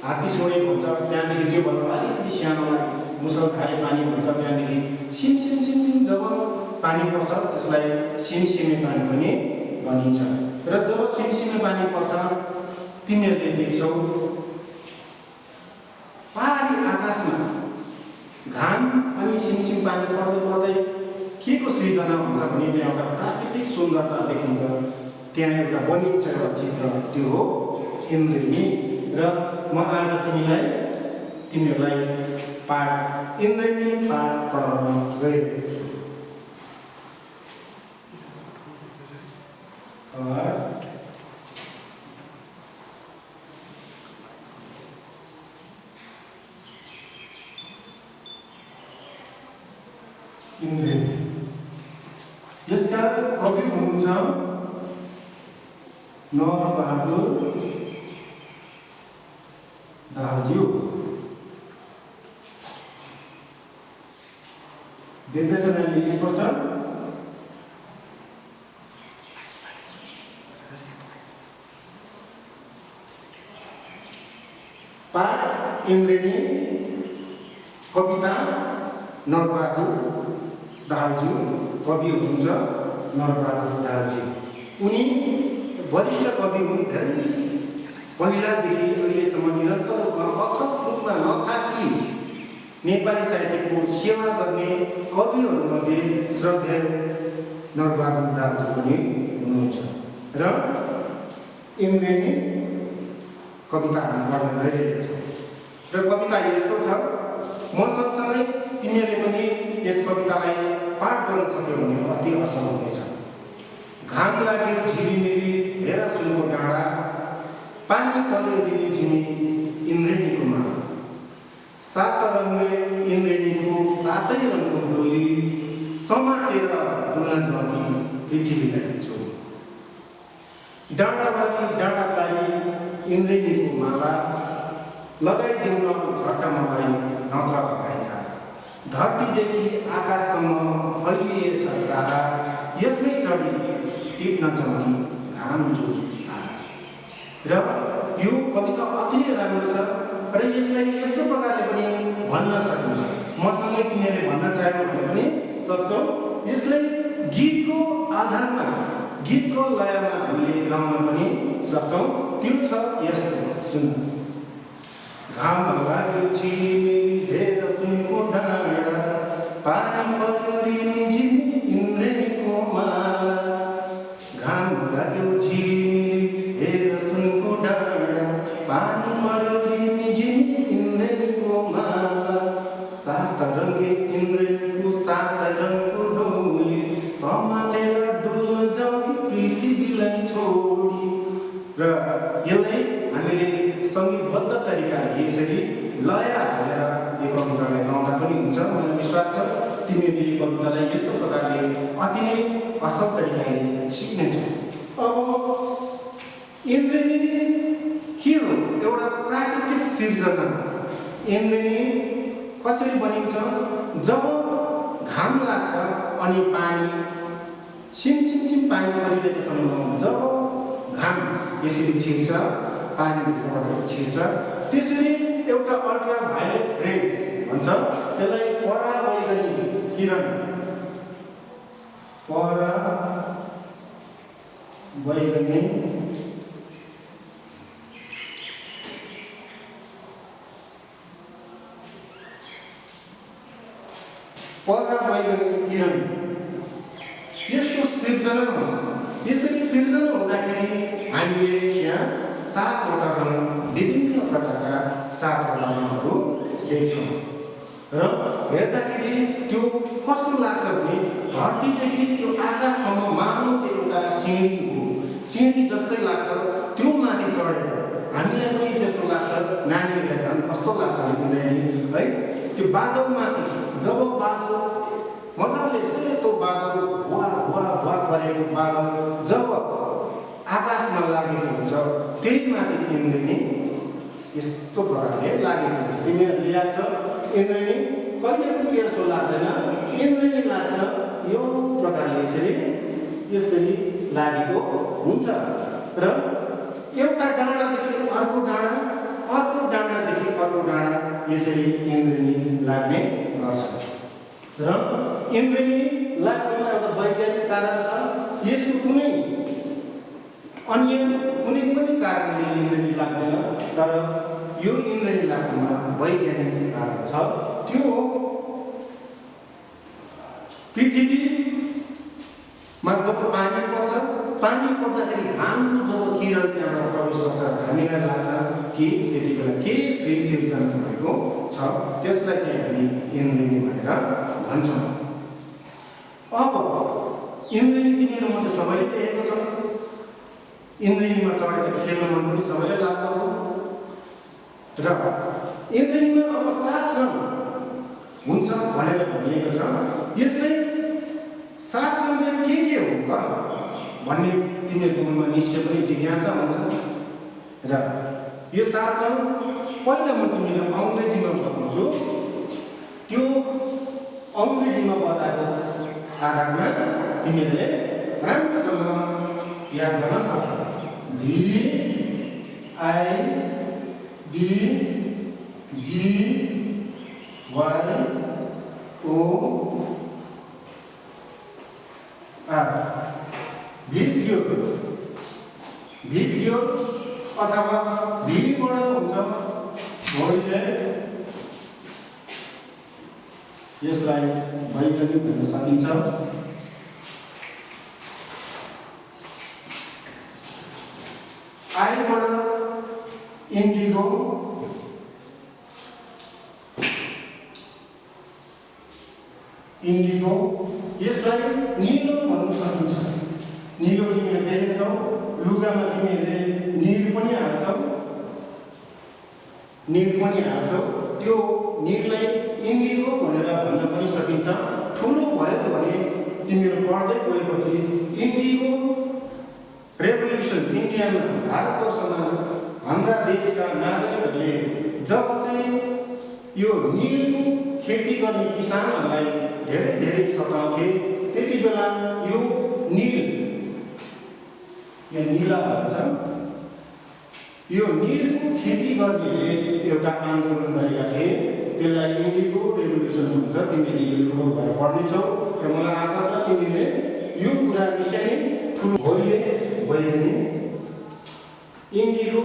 D: हात्ती छुँडे भन्छ, त्यहाँदेखि त्योभन्दा अलिकति सानोलाई मुसलधारे पानी भन्छ, त्यहाँदेखि सिमसिम जब पानी पर्छ त्यसलाई सिमसिमे पानी पनि भनिन्छ। र जब सिमसिमे पानी पर्छ तिमीहरूले देख्छौ पहाडी आकाशमा घाम अनि सिमसिम पानी पर्दै पर्दै के को सृजना हुन्छ भने त्यहाँ एउटा प्राकृतिक सुन्दरता देखिन्छ, त्यहाँ एउटा बनिन्छ एउटा चित्र, त्यो हो इन्द्रेणी। र म आज तिमीहरूलाई पाठ इन्द्रेणी पाठ पढाउन गएको छु। इन्द्रेणी यसका कवि हुनुहुन्छ नरबहादुर दाहालज्यू। देख्दैछ नानीले स्पष्ट? पाठ इन्द्रेणी, कविता नरबहादुर दाहालज्यू, कवि हुनुहुन्छ नरबहादुर दाहालज्यू। उनी वरिष्ठ कवि हुन्, धेरै पहिलादेखि अहिलेसम्म निरन्तर रूपमा अथक रूपमा नथाकी नेपाली साहित्यको सेवा गर्ने कविहरूमध्ये श्रद्धेय नरबहादुर दाहालज्यू पनि हुनुहुन्छ। र इन्द्रेणी कविता हामी पढ्न गइरहेको छौँ। र कविता यस्तो छ, म सँगसँगै तिमीहरूले पनि यस कवितालाई पाठ गर्न सक्यो भने अति असल हुनेछ। घाम लाग्यो झिलिमिली हेर सुनको डाँडा, पानी पर्यो रिलिझिनी इन्द्रेणीको माला, सात रङ्गे इन्द्रेणीको सातै रङको डोली, समातेर डुल्न झर्की पृथ्वीलाई छोडी, डाँडावाली डाँडाकारी इन्द्रेणीको माला, लगाइदेऊ न झट्ट मलाई नत्र हराइछ, धरतीदेखि आकाशसम्म फैलिएछ सारा, यसमै चढी टिप्न चम्की घाम जोडी। र यो कविता अति नै राम्रो छ र यसलाई यस्तो प्रकारले पनि भन्न सकिन्छ। मसँगै तिमीहरूले भन्न चाह्यो भने पनि सक्छौ। यसलाई गीतको आधारमा, गीतको लयमा हामीले गाउन पनि सक्छौँ। त्यो छ यस्तो, सुन। घाम लाग्यो झिलिमिली हेर सुनको डाँडा, पानी पर्यो रिलिझिनी इन्द्रेणीको माला, घाम लाग्यो झिलिमिली हेर सुनको डाँडा, पानी पर्यो रिलिझिनी इन्द्रेणीको माला, सात रङ्गे इन्द्रेणीको सात रङको डोली, समातेर डुल्न जाऊ कि पृथ्वीलाई छोडी। र यसलाई हामीले सङ्गीतबद्ध तरिकाले यसरी लय हालेर यो कवितालाई गाउँदा पनि हुन्छ। मलाई विश्वास छ तिमीहरूले यो कवितालाई यस्तो प्रकारले अति नै असल तरिकाले सिक्नेछौ। अब इन्द्रेणी के हो? एउटा प्राकृतिक सिर्जना। इन्द्रेणी कसरी बनिन्छ? जब घाम लाग्छ अनि पानी सिमसिम पानी परिरहेको समयमा जब घाम यसरी छिर्छ, पानीभित्रबाट छिर्छ, त्यसरी एउटा अल्ट्राभायोलेट रेज भन्छ, त्यसलाई परावैगनी किरण, परावैगनी किरण यसको सिर्जना हुन्छ। यसरी सिर्जना हुँदाखेरि हामीले यहाँ सातवटा रङ, विभिन्न प्रकारका सातवटा रङहरू देख्छौँ। र हेर्दाखेरि त्यो कस्तो लाग्छ भने धरतीदेखि त्यो आकाशसम्म मानव त्यो एउटा सिँढी हो, सिँढी जस्तै लाग्छ। त्यो माथि चढेर हामीलाई पनि त्यस्तो लाग्छ, नानीहरूलाई झन् कस्तो लाग्छ भन्दाखेरि है, त्यो बादलमाथि जब बादल मजाले सेतो बादल भुवा भुवा भुवा परेको बादल जब आकाशमा लागेको हुन्छ, त्यही माथि इन्द्रेणी यस्तो प्रकारले लागेको हुन्छ। तिमीहरूले याद छ इन्द्रेणी कहिले पनि तेर्सो लाग्दैन, इन्द्रेणी लाग्छ यो प्रकारले यसरी लागेको हुन्छ। र एउटा डाँडादेखि अर्को डाँडा, अर्को डाँडादेखि अर्को डाँडा यसरी इन्द्रेणी लाग्ने गर्छ। र इन्द्रेणी लाग्नेमा कारण छ, यसको कुनै अन्य कुनै पनि कारणले इन्द्रेणी लाग्दैन, तर यो इन्द्रेणी लाग्नुमा वैज्ञानिक कारण छ। त्यो हो पृथ्वीमा जब पानी पर्छ, पानी पर्दाखेरि घामको जब किरण त्यहाँबाट प्रवेश गर्छ, हामीलाई लाग्छ कि त्यति बेला के श्री सिर्जना भएको छ, त्यसलाई चाहिँ हामी इन्द्रेणी भनेर भन्छौँ। अब इन्द्रेणी तिमीहरू मध्ये सबैले देखेको छ, इन्द्रेणीमा चढेर खेल्न मन पनि सबैलाई लाग्दो हो। र इन्द्रेणीमा अब 7 रङ हुन्छ भनेर भनिएको छ। यसले 7 रङ के हो त भन्ने तिमीहरूको मनमा निश्चय पनि जिज्ञासा हुन्छ। र यो 7 रङ पहिला म तिमीलाई अङ्ग्रेजीमा बताउँछु। त्यो अङ्ग्रेजीमा बताएको आधारमा तिमीहरूले राम्रोसँग याद गर्न सक्छ। भिडियो अथवा भिबाट हुन्छ भोइले, यसलाई वैज्ञानिक भन्न सकिन्छ। आइबाट इन्डिगो, यसलाई निलो भन्न सकिन्छ। निलो तिमीले देखेको छौ, लुगामा तिमीहरूले निल पनि हाल्छौ, त्यो निललाई इन्डिगो भनेर भन्न पनि सकिन्छ। ठुलो भयो भने तिमीहरू पढ्दै गएपछि इन्डिगो रेभोल्युसन इन्डियामा, भारतवर्षमा हाम्रा देशका नागरिकहरूले जब चाहिँ यो निलको खेती गर्ने किसानहरूलाई धेरै धेरै सताउँथे, त्यति बेला यो निला भन्छ, यो निलको खेती गर्नेले एउटा आन्दोलन गरेका थिए, त्यसलाई इन्डिगो रेभोल्युसन भन्छ। तिमीले यो ठुलो भएर पढ्नेछौ र मलाई आशा छ तिमीले यो कुरा निश्चय नै ठुलो भोइले बहिनी। इन्डिगो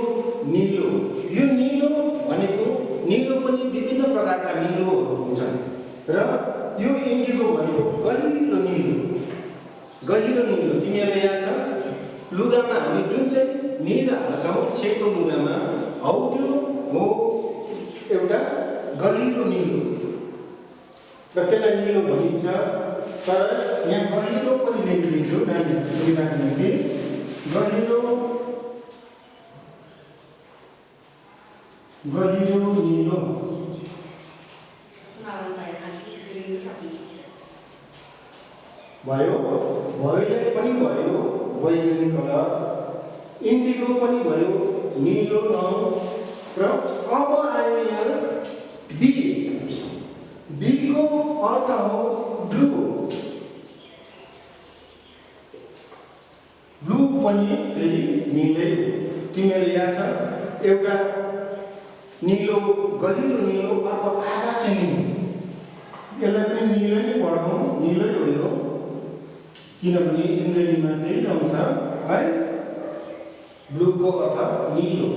D: निलो, यो निलो भनेको निलो पनि विभिन्न प्रकारका निलोहरू हुन्छन् र यो इन्डिगो भनेको गहिरो निलो। तिमीहरूलाई याद छ लुगामा हामी जुन चाहिँ निल हाल्छौँ सेतो लुगामा, हौ त्यो हो एउटा गहिरो निलो र त्यसलाई निलो भनिन्छ। तर यहाँ गहिरो पनि लेखिदिन्छु नानीहरूको सुविधाको निम्ति। गहिरो निलो भयो, भोइलेट पनि भयो वैज्ञानिक कलर, इन्डिगो पनि भयो निलो रङ। र अब आयो यहाँ बीको अर्थ हो ब्लू पनि फेरि निलै हो। तिमीहरू याद छ एउटा निलो गहिरो निलो, अर्को आकाशे निलो, यसलाई पनि निलो नै पढौँ, निलै हो यो, किनभने इन्द्रेणीमा त्यही रङ छ है। ब्लूको अर्थ निलो।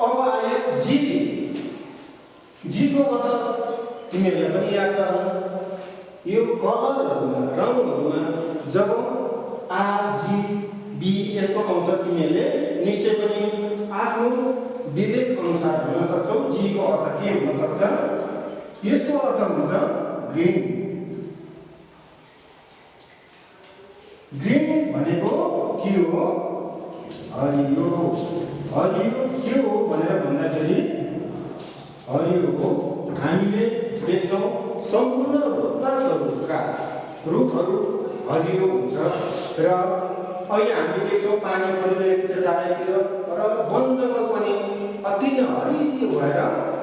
D: अब आयो जीको अर्थ तिमीहरूलाई पनि याद छ, यो कलरहरूमा रङहरूमा जब RGB यस्तो आउँछ तिमीहरूले निश्चय पनि आफ्नो विवेक अनुसार भन्न सक्छौ जीको अर्थ के हुन सक्छ। यसको अर्थ हुन्छ ग्रीन भनेको के हो? हरियो के हो भनेर भन्दाखेरि हरियो हो। हामीले देख्छौँ सम्पूर्ण रुखहरू हरियो हुन्छ र अहिले हामी देख्छौँ पानी परिरहेको छ चारैतिर र वन जङ्गल पनि अति नै हरियो भएर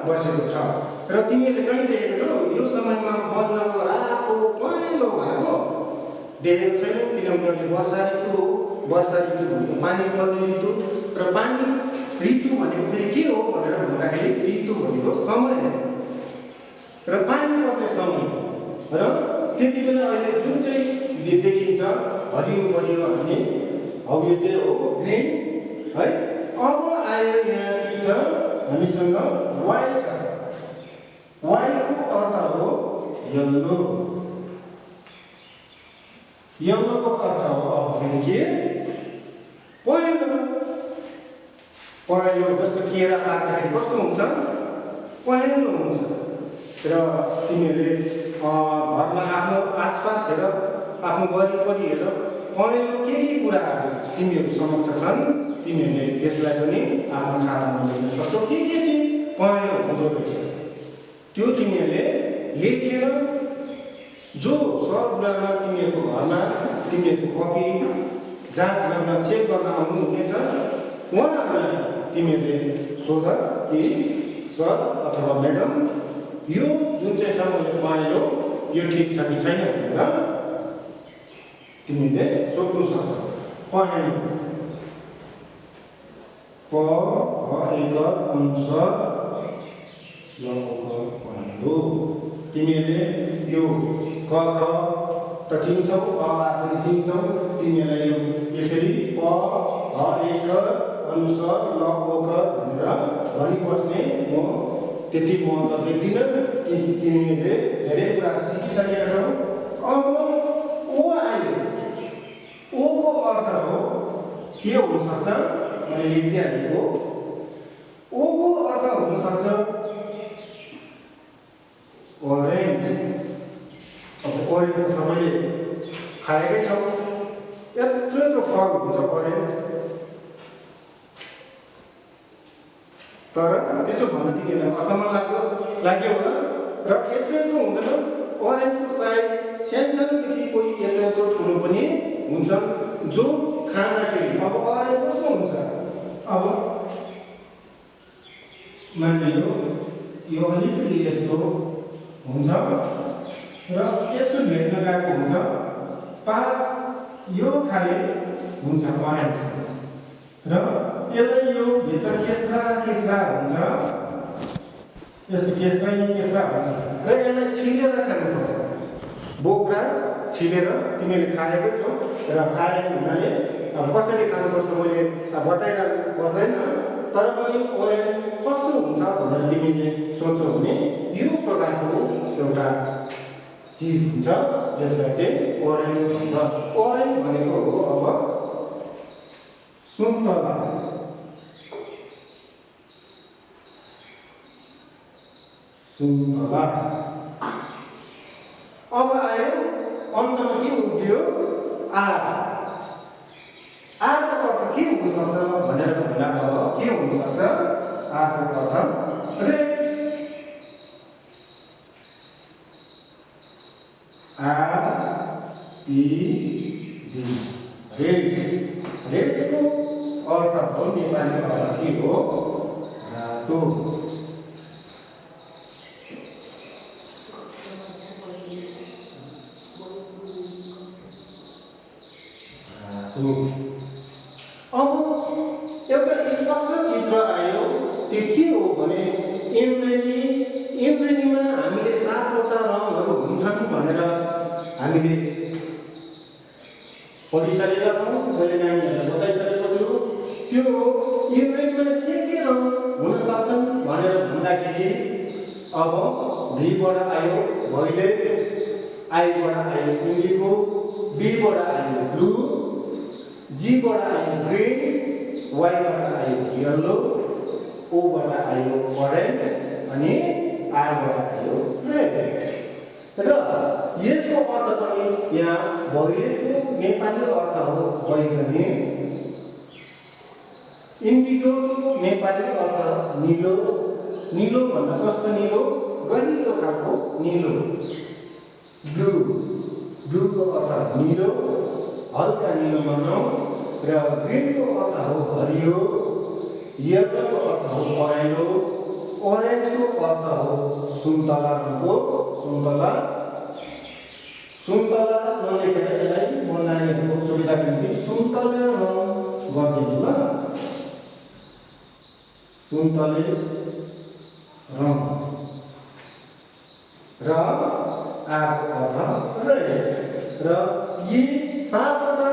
D: बसेको छ। र तिमीहरूले कहीँ देखेको छौ यो समयमा वन जङ्गल रातो पहेँलो भएको देखेको छैनौ, किनभने वर्षा ऋतु हो। वर्षा ऋतु भनेको पानी पर्ने ऋतु र पानी ऋतु भनेको फेरि के हो भनेर भन्दाखेरि ऋतु भनेको समय र पानी पर्ने समय र त्यति बेला अहिले जुन चाहिँ देखिन्छ हरियो परियो हामी अब यो चाहिँ हो ग्रिन है। अब आयो यहाँ के छ हामीसँग वाइ छ। वाइको अर्थ हो यल्लो। यल्लोको अर्थ हो अब फेरि के पहेँलो। पहेँलो जस्तो केरा पाक्दाखेरि कस्तो हुन्छ पहेँलो हुन्छ। र तिमीहरूले घरमा आफ्नो आसपास हेर आफ्नो वरिपरि हेर पहेँलो के कुराहरू तिमीहरू समक्ष छन् तिमीहरूले त्यसलाई पनि आफ्नो खातामा लेख्न सक्छौ के चाहिँ पहेँलो हुँदो रहेछ त्यो तिमीहरूले लेखेर जो सरगुरुआमा तिमीहरूको घरमा तिमीहरूको कपी जाँच गर्न चेक गर्न आउनुहुनेछ उहाँहरूलाई तिमीहरूले सोध कि सर अथवा म्याडम यो जुन चाहिँ छ मैले पहेँलो यो ठिक छ कि छैन भनेर तिमीले सोध्नु सक्छौ। पहेँलो प एक अंश पहेँलो। तिमीहरूले यो क ख त चिन्छौ अ पनि चिन्छौ तिमीहरूलाई यो यसरी प एक अंश ल ओक भनेर भनिबस्ने म त्यति महत्त्व देख्दिनँ कि तिमीले धेरै कुरा सिकिसकेका छौ। अब ओ आयो। ओको अर्थ हो के हुनसक्छ मैले लेखिदिइहालेको। ओको अर्थ हुनसक्छ ओरेन्ज। अब ओरेन्ज त सबैले खाएकै छौँ यत्रो फल हुन्छ ओरेन्ज। तर त्यसो भन्दा तिमीहरूलाई अचम्म लाग्यो होला र यत्रो हुँदैन। ओरेन्जको साइज सानोदेखि कोही यत्रो ठुलो पनि हुन्छ जो खाँदाखेरि अब ओरेन्ज कस्तो हुन्छ अब मानिलियो यो अलिकति यस्तो हुन्छ र यस्तो भेट्न गएको हुन्छ यो खाले हुन्छ ओरेन्ज र यसलाई यो भित्र केस्रा हुन्छ यस्तो केस्रा हुन्छ र यसलाई छिलेर खानुपर्छ। बोक्रा छिलेर तिमीले खाएको छौ र खाएको हुनाले अब कसरी खानुपर्छ मैले बताइरहनु पर्दैन तर पनि ओरेन्ज कस्तो हुन्छ भनेर तिमीले सोच्छौ भने यो प्रकारको एउटा चिज हुन्छ यसलाई चाहिँ ओरेन्ज भन्छ। ओरेन्ज भनेको हो अब सुन्तला। सुन्तला अब आयो अन्तमा के उब्रियो आग। आगको अर्थ के हुनसक्छ भनेर भन्दा अब के हुनसक्छ आगको अर्थ रेड। रेडको अर्थ हो नेपाली अर्थ के हो रातो। अब एउटा स्पष्ट चित्र आयो त्यो के हो भने इन्द्रेणीमा हामीले 7वटा रङहरू हुन्छन् भनेर हामीले पढिसकेका छौँ। मैले नानीहरूलाई बताइसकेको छु। त्यो इन्द्रेणीमा के रङ हुन सक्छन् भनेर भन्दाखेरि अब भीबाट आयो भोइलेट, आईबाट आयो इन्डिगो, बीबाट आयो ब्लू, जीबाट आयो ग्रीन, वाईबाट आयो येल्लो, ओबाट आयो ओरेन्ज अनि आरबाट आयो रेड। र यसको अर्थ पनि यहाँ भोइलेटको नेपाली अर्थ हो बैगनी, इन्डिगोको नेपाली अर्थ निलो। निलो भन्दा कस्तो निलो गहिरो खालको निलो। ब्लूको अर्थ निलो हल्का निलो भनौँ र ग्रीनको अर्थ हो हरियो, येल्लोको अर्थ हो पहेँलो, ओरेन्जको अर्थ हो सुन्तला रङको सुन्तला। सुन्तला नलेखेर यसलाई म नानीहरूको सुविधाको निम्ति सुन्तला रङ गरिदिन्छु ल। सुन्तले रङ र आगको अर्थ रेड। र यी 7वटा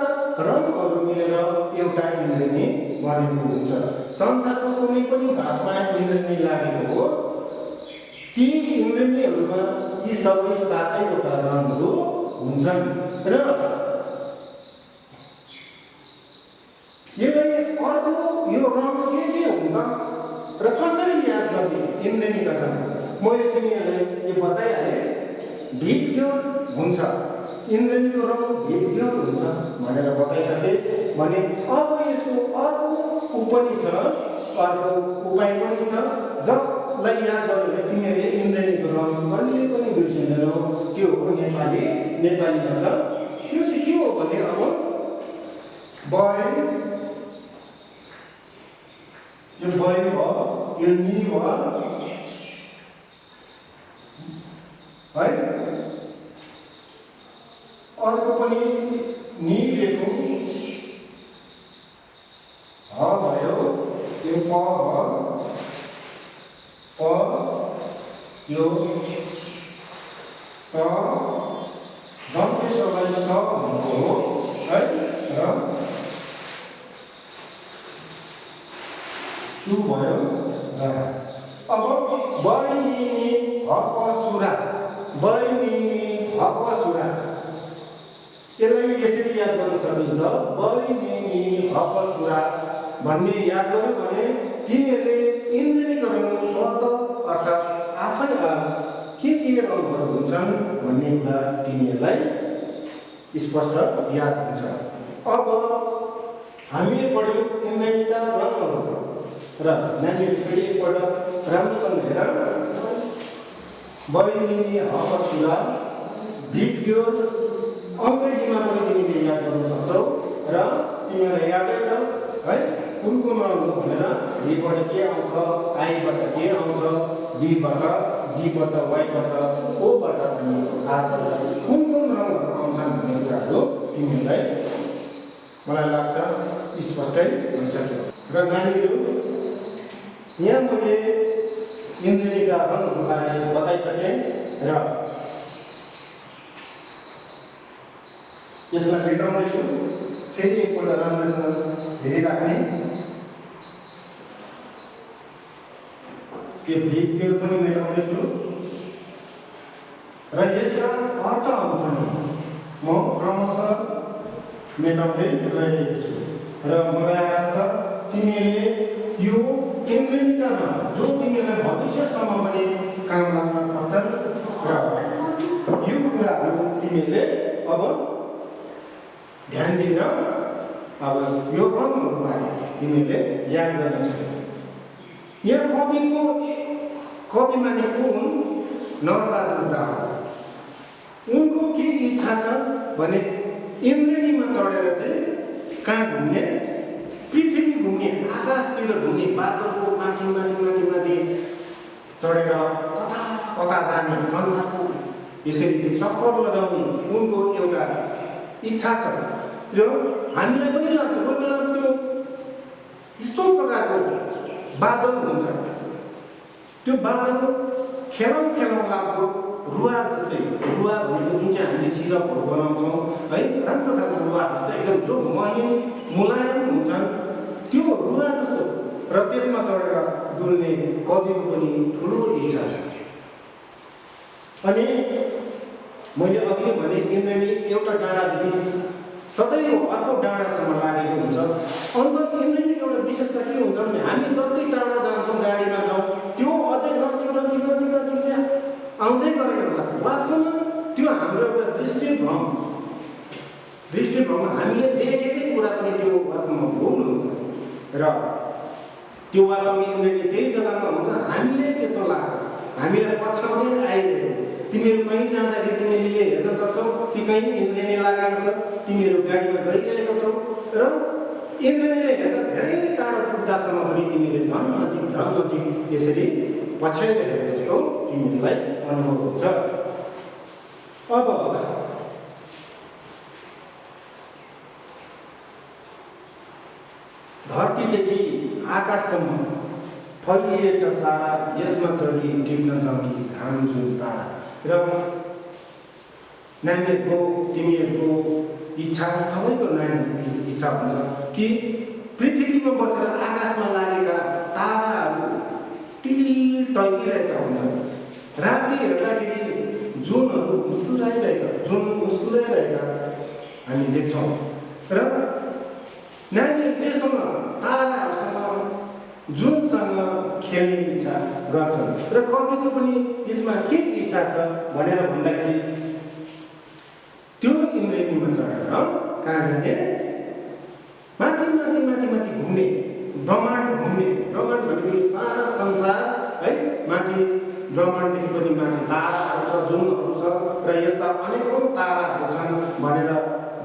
D: रङहरू मिलेर एउटा इन्द्रेणी बनेको हुन्छ। संसारको कुनै पनि भागमा इन्द्रेणी लागेको होस्, ती इन्द्रेणीहरूमा यी सबै 7वटा रङहरू हुन्छन् र यसलाई अर्को यो रङ के हुन्छ र कसरी याद गर्ने इन्द्रेणीका रङ मैले तिमीहरूलाई यो बताइहालेँ। भिडग्योर हुन्छ, इन्द्रेणीको रङ भिडग्योर हुन्छ भनेर बताइसके भने अब यसको अर्को पनि छ, अर्को उपाय पनि छ जसलाई याद गर्यो भने तिमीहरूले इन्द्रेणीको रङ कहिले पनि बिर्सिँदैनौ। त्यो हो नेपालीमा छ। त्यो चाहिँ के हो भने अब बय, यो बय भयो, यो नि भयो है, अर्को पनि नि लेखौँ, ह भयो, यो प भयो, प, यो स, दन्तेश्वरलाई स भनेको हो है, र सु भयो र अब बैनी हपसुरा, बैनी हपसुरा यसलाई यसरी याद गर्न सकिन्छ। बैनी हपसुरा भन्ने याद गर्यो भने तिमीहरूले इन्द्रेणीकरण शब्द अर्थात् आफै के रङहरू हुन्छन् भन्ने कुरा तिमीहरूलाई स्पष्ट याद हुन्छ। अब हामीले पढ्यौँ इन्द्रेणीका रङहरू र नानीहरू फेरि एकपल्ट राम्रोसँग हेर। बैनी हपसुरा, भिडग्योर अङ्ग्रेजीमा पनि तिमीले याद गर्न सक्छौ र तिमीहरूलाई यादै छ है कुन रङ हो भनेर। भीबाट के आउँछ, आईबाट के आउँछ, बीबाट, जीबाट, वाईबाट, ओबाट अनि आरबाट कुन रङहरू आउँछन् भन्ने कुराहरू तिमीहरूलाई मलाई लाग्छ स्पष्टै भइसक्यो। र नानीहरू यहाँ मैले इन्द्रेणीका रङहरूलाई बताइसकेँ र यसलाई मेटाउँदैछु। फेरि एकपल्ट राम्रोसँग हेरिराख्ने। यो भिडग्योर पनि मेटाउँदैछु र यसका अर्थहरू पनि म क्रमशः मेटाउँदै गइरहेको छु र मलाई आशा छ तिमीहरूले यो इन्द्रेणीका जो तिमीहरूलाई भविष्यसम्म पनि काम लाग्न सक्छन् र यो कुराहरू तिमीहरूले अब ध्यान दिएर अब यो रङहरूबारे तिमीहरूले याद गर्न सक्छौ। यहाँ कवि मानेको हुन् नरबहादुर दाहाल। उनको के इच्छा छ भने इन्द्रेणीमा चढेर चाहिँ कहाँ घुम्ने, पृथ्वी घुम्ने, आकाशतिर घुम्ने, बादलको माथि माथि माथि माथि चढेर कता जाने, संसारको यसरी चक्कर लगाउने उनको एउटा इच्छा छ। र हामीलाई पनि लाग्छ कोही बेला त्यो यस्तो प्रकारको बादल हुन्छ, त्यो बादल खेलाउँ लाग्दो रुवा जस्तै, रुवा भनेको जुन चाहिँ हामीले सिरपहरू बनाउँछौँ है, राम्रो खालको रुवा हुन्छ एकदम जो मुलायम हुन्छन् त्यो रुवा जस्तो र त्यसमा चढेर डुल्ने कविको पनि ठुलो इच्छा छ। अनि मैले अघि भने इन्द्रेणी एउटा डाँडादेखि सधैँ अर्को डाँडासम्म लागेको हुन्छ। अन्त इन्द्रेणी एउटा विशेषता के हुन्छ भने हामी जति टाढा जान्छौँ गाडीमा जाउँ त्यो अझै नजिक आउँदै गरेको लाग्छ। वास्तवमा त्यो हाम्रो एउटा दृष्टिभ्रम हामीले देखेकै कुरा पनि त्यो वास्तवमा भुल हुन्छ र त्यो वास्तवमा इन्द्रेणी त्यही जग्गामा हुन्छ। हामीले त्यस्तो लाग्छ, हामीलाई पछ्याउँदै आइरहेको। तिमीहरू कहीँ जाँदाखेरि तिमीले हेर्न सक्छौ कि कहीँ इन्द्रेणी लागेको छ, तिमीहरू गाडीमा गइरहेको छौ र इन्द्रेणीले हेर्दा धेरै टाढो पुग्दासम्म पनि तिमीले धन नजिक यसरी पछ्याइरहेको जस्तो तिमीहरूलाई अनुभव हुन्छ। अब धरतीदेखि आकाशसम्म फैलिएछ सारा, यसमा चढी टिप्न चम्की घाम जुन तारा। र नानीहरूको तिमीहरूको इच्छा सबैको नानीको इच्छा हुन्छ कि पृथ्वीमा बसेर आकाशमा लागेका ताराहरू टिलिल टल्किरहेका हुन्छन्। राति हेर्दाखेरि जुनहरू मुस्कुराइरहेका हामी देख्छौँ र नानीहरू त्योसँग ताराहरूसँग जुनसँग खेल्ने इच्छा गर्छन् र कविको पनि यसमा के इच्छा छ भनेर भन्दाखेरि त्यो इन्द्रेणीमा चढेर कहाँ जाने माथि घुम्ने ब्रह्माण्ड भनेको सारा संसार है माथि ब्रह्माण्डदेखि पनि माथि ताराहरू छ जुनहरू छ र यस्ता अनेकौँ ताराहरू छन् भनेर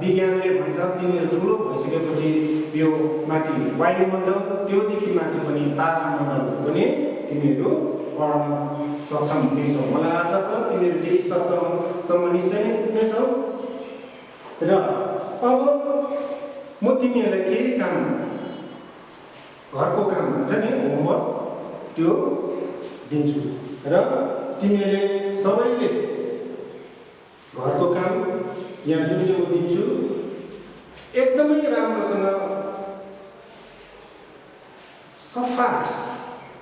D: विज्ञानले भन्छ। तिनीहरू ठुलो भइसकेपछि यो माथि वायुमण्डल त्योदेखि माथि पनि तारामण्डलहरू पनि तिनीहरू पढ्न सक्षम हुनेछौ। मलाई आशा छ तिमीहरू त्यही स्तरसम्म निश्चय नै पुग्नेछौ। र अब म तिमीहरूलाई केही काम घरको काम भन्छ नि होमवर्क त्यो दिन्छु र तिमीहरूले सबैले घरको काम यहाँ जुन चाहिँ म दिन्छु एकदमै राम्रोसँग सफा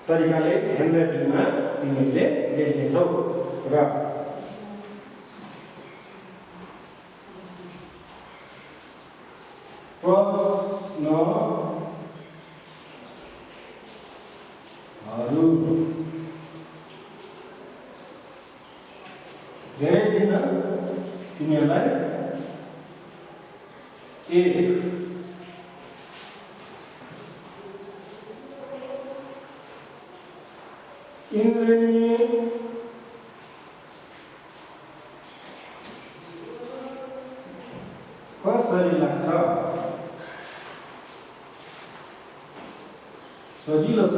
D: तरिकाले ह्यान्डराइटिङमा तिमीहरूले लेख्नेछौ र प्रश्नहरू धेरै दिन तिमीहरूलाई इन्द्रेणी कसरी लाग्छ? सजिलो छ।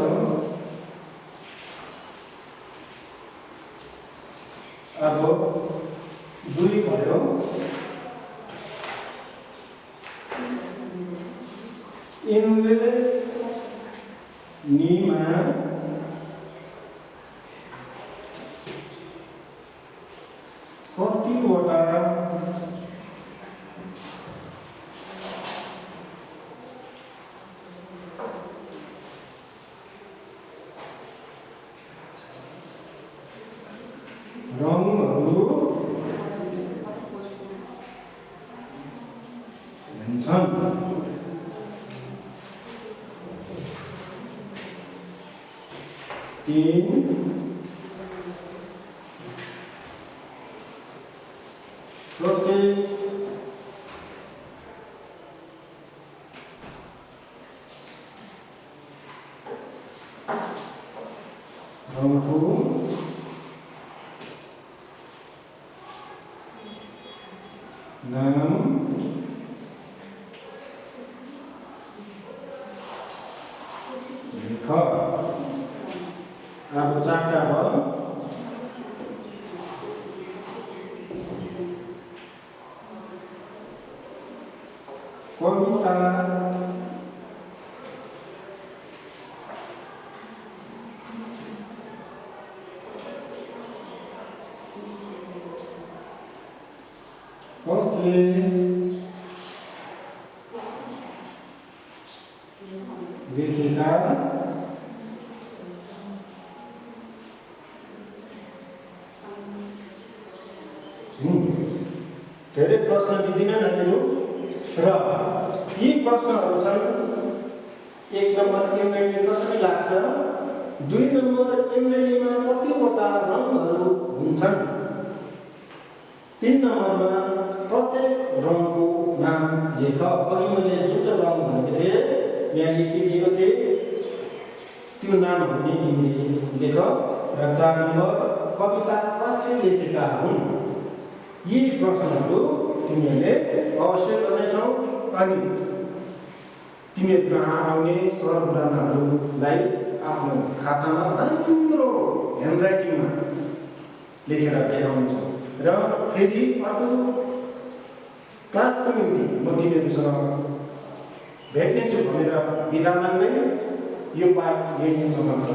D: अब दुई भयो। इन्द्रेणीमा कतिवटा रङहरू हुन्छन्? तीन प्रत्येक रङको नाम लेख। अब चारटा भयो। कविता कसले लेखेका धेरै प्रश्न दिदिनँ नानीहरू र यी प्रश्नहरू छन्। 1 नम्बर इन्द्रेणी कसरी लाग्छ, 2 नम्बर इन्द्रेणीमा कतिवटा रङहरू हुन्छन्, 3 नम्बरमा प्रत्येक रङको नाम लेख। अघि मैले जुन चाहिँ रङ भनेको थिएँ यहाँ लेखिदिएको थिएँ त्यो नामहरू नै तिमीले लेख। र 4 नम्बर कविता कसले लेखेका हुन्। यी प्रश्नहरू तिमीहरूले अवश्य गर्नेछौ। अनि तिमीहरू कहाँ आउने सर गुरुआमाहरूलाई आफ्नो खातामा राम्रो ह्यान्डराइटिङमा लेखेर देखाउनेछौ। र फेरि अर्को क्लासको निम्ति म तिमीहरूसँग भेट्नेछु भनेर बिदा माग्दै यो पाठ यही समाप्त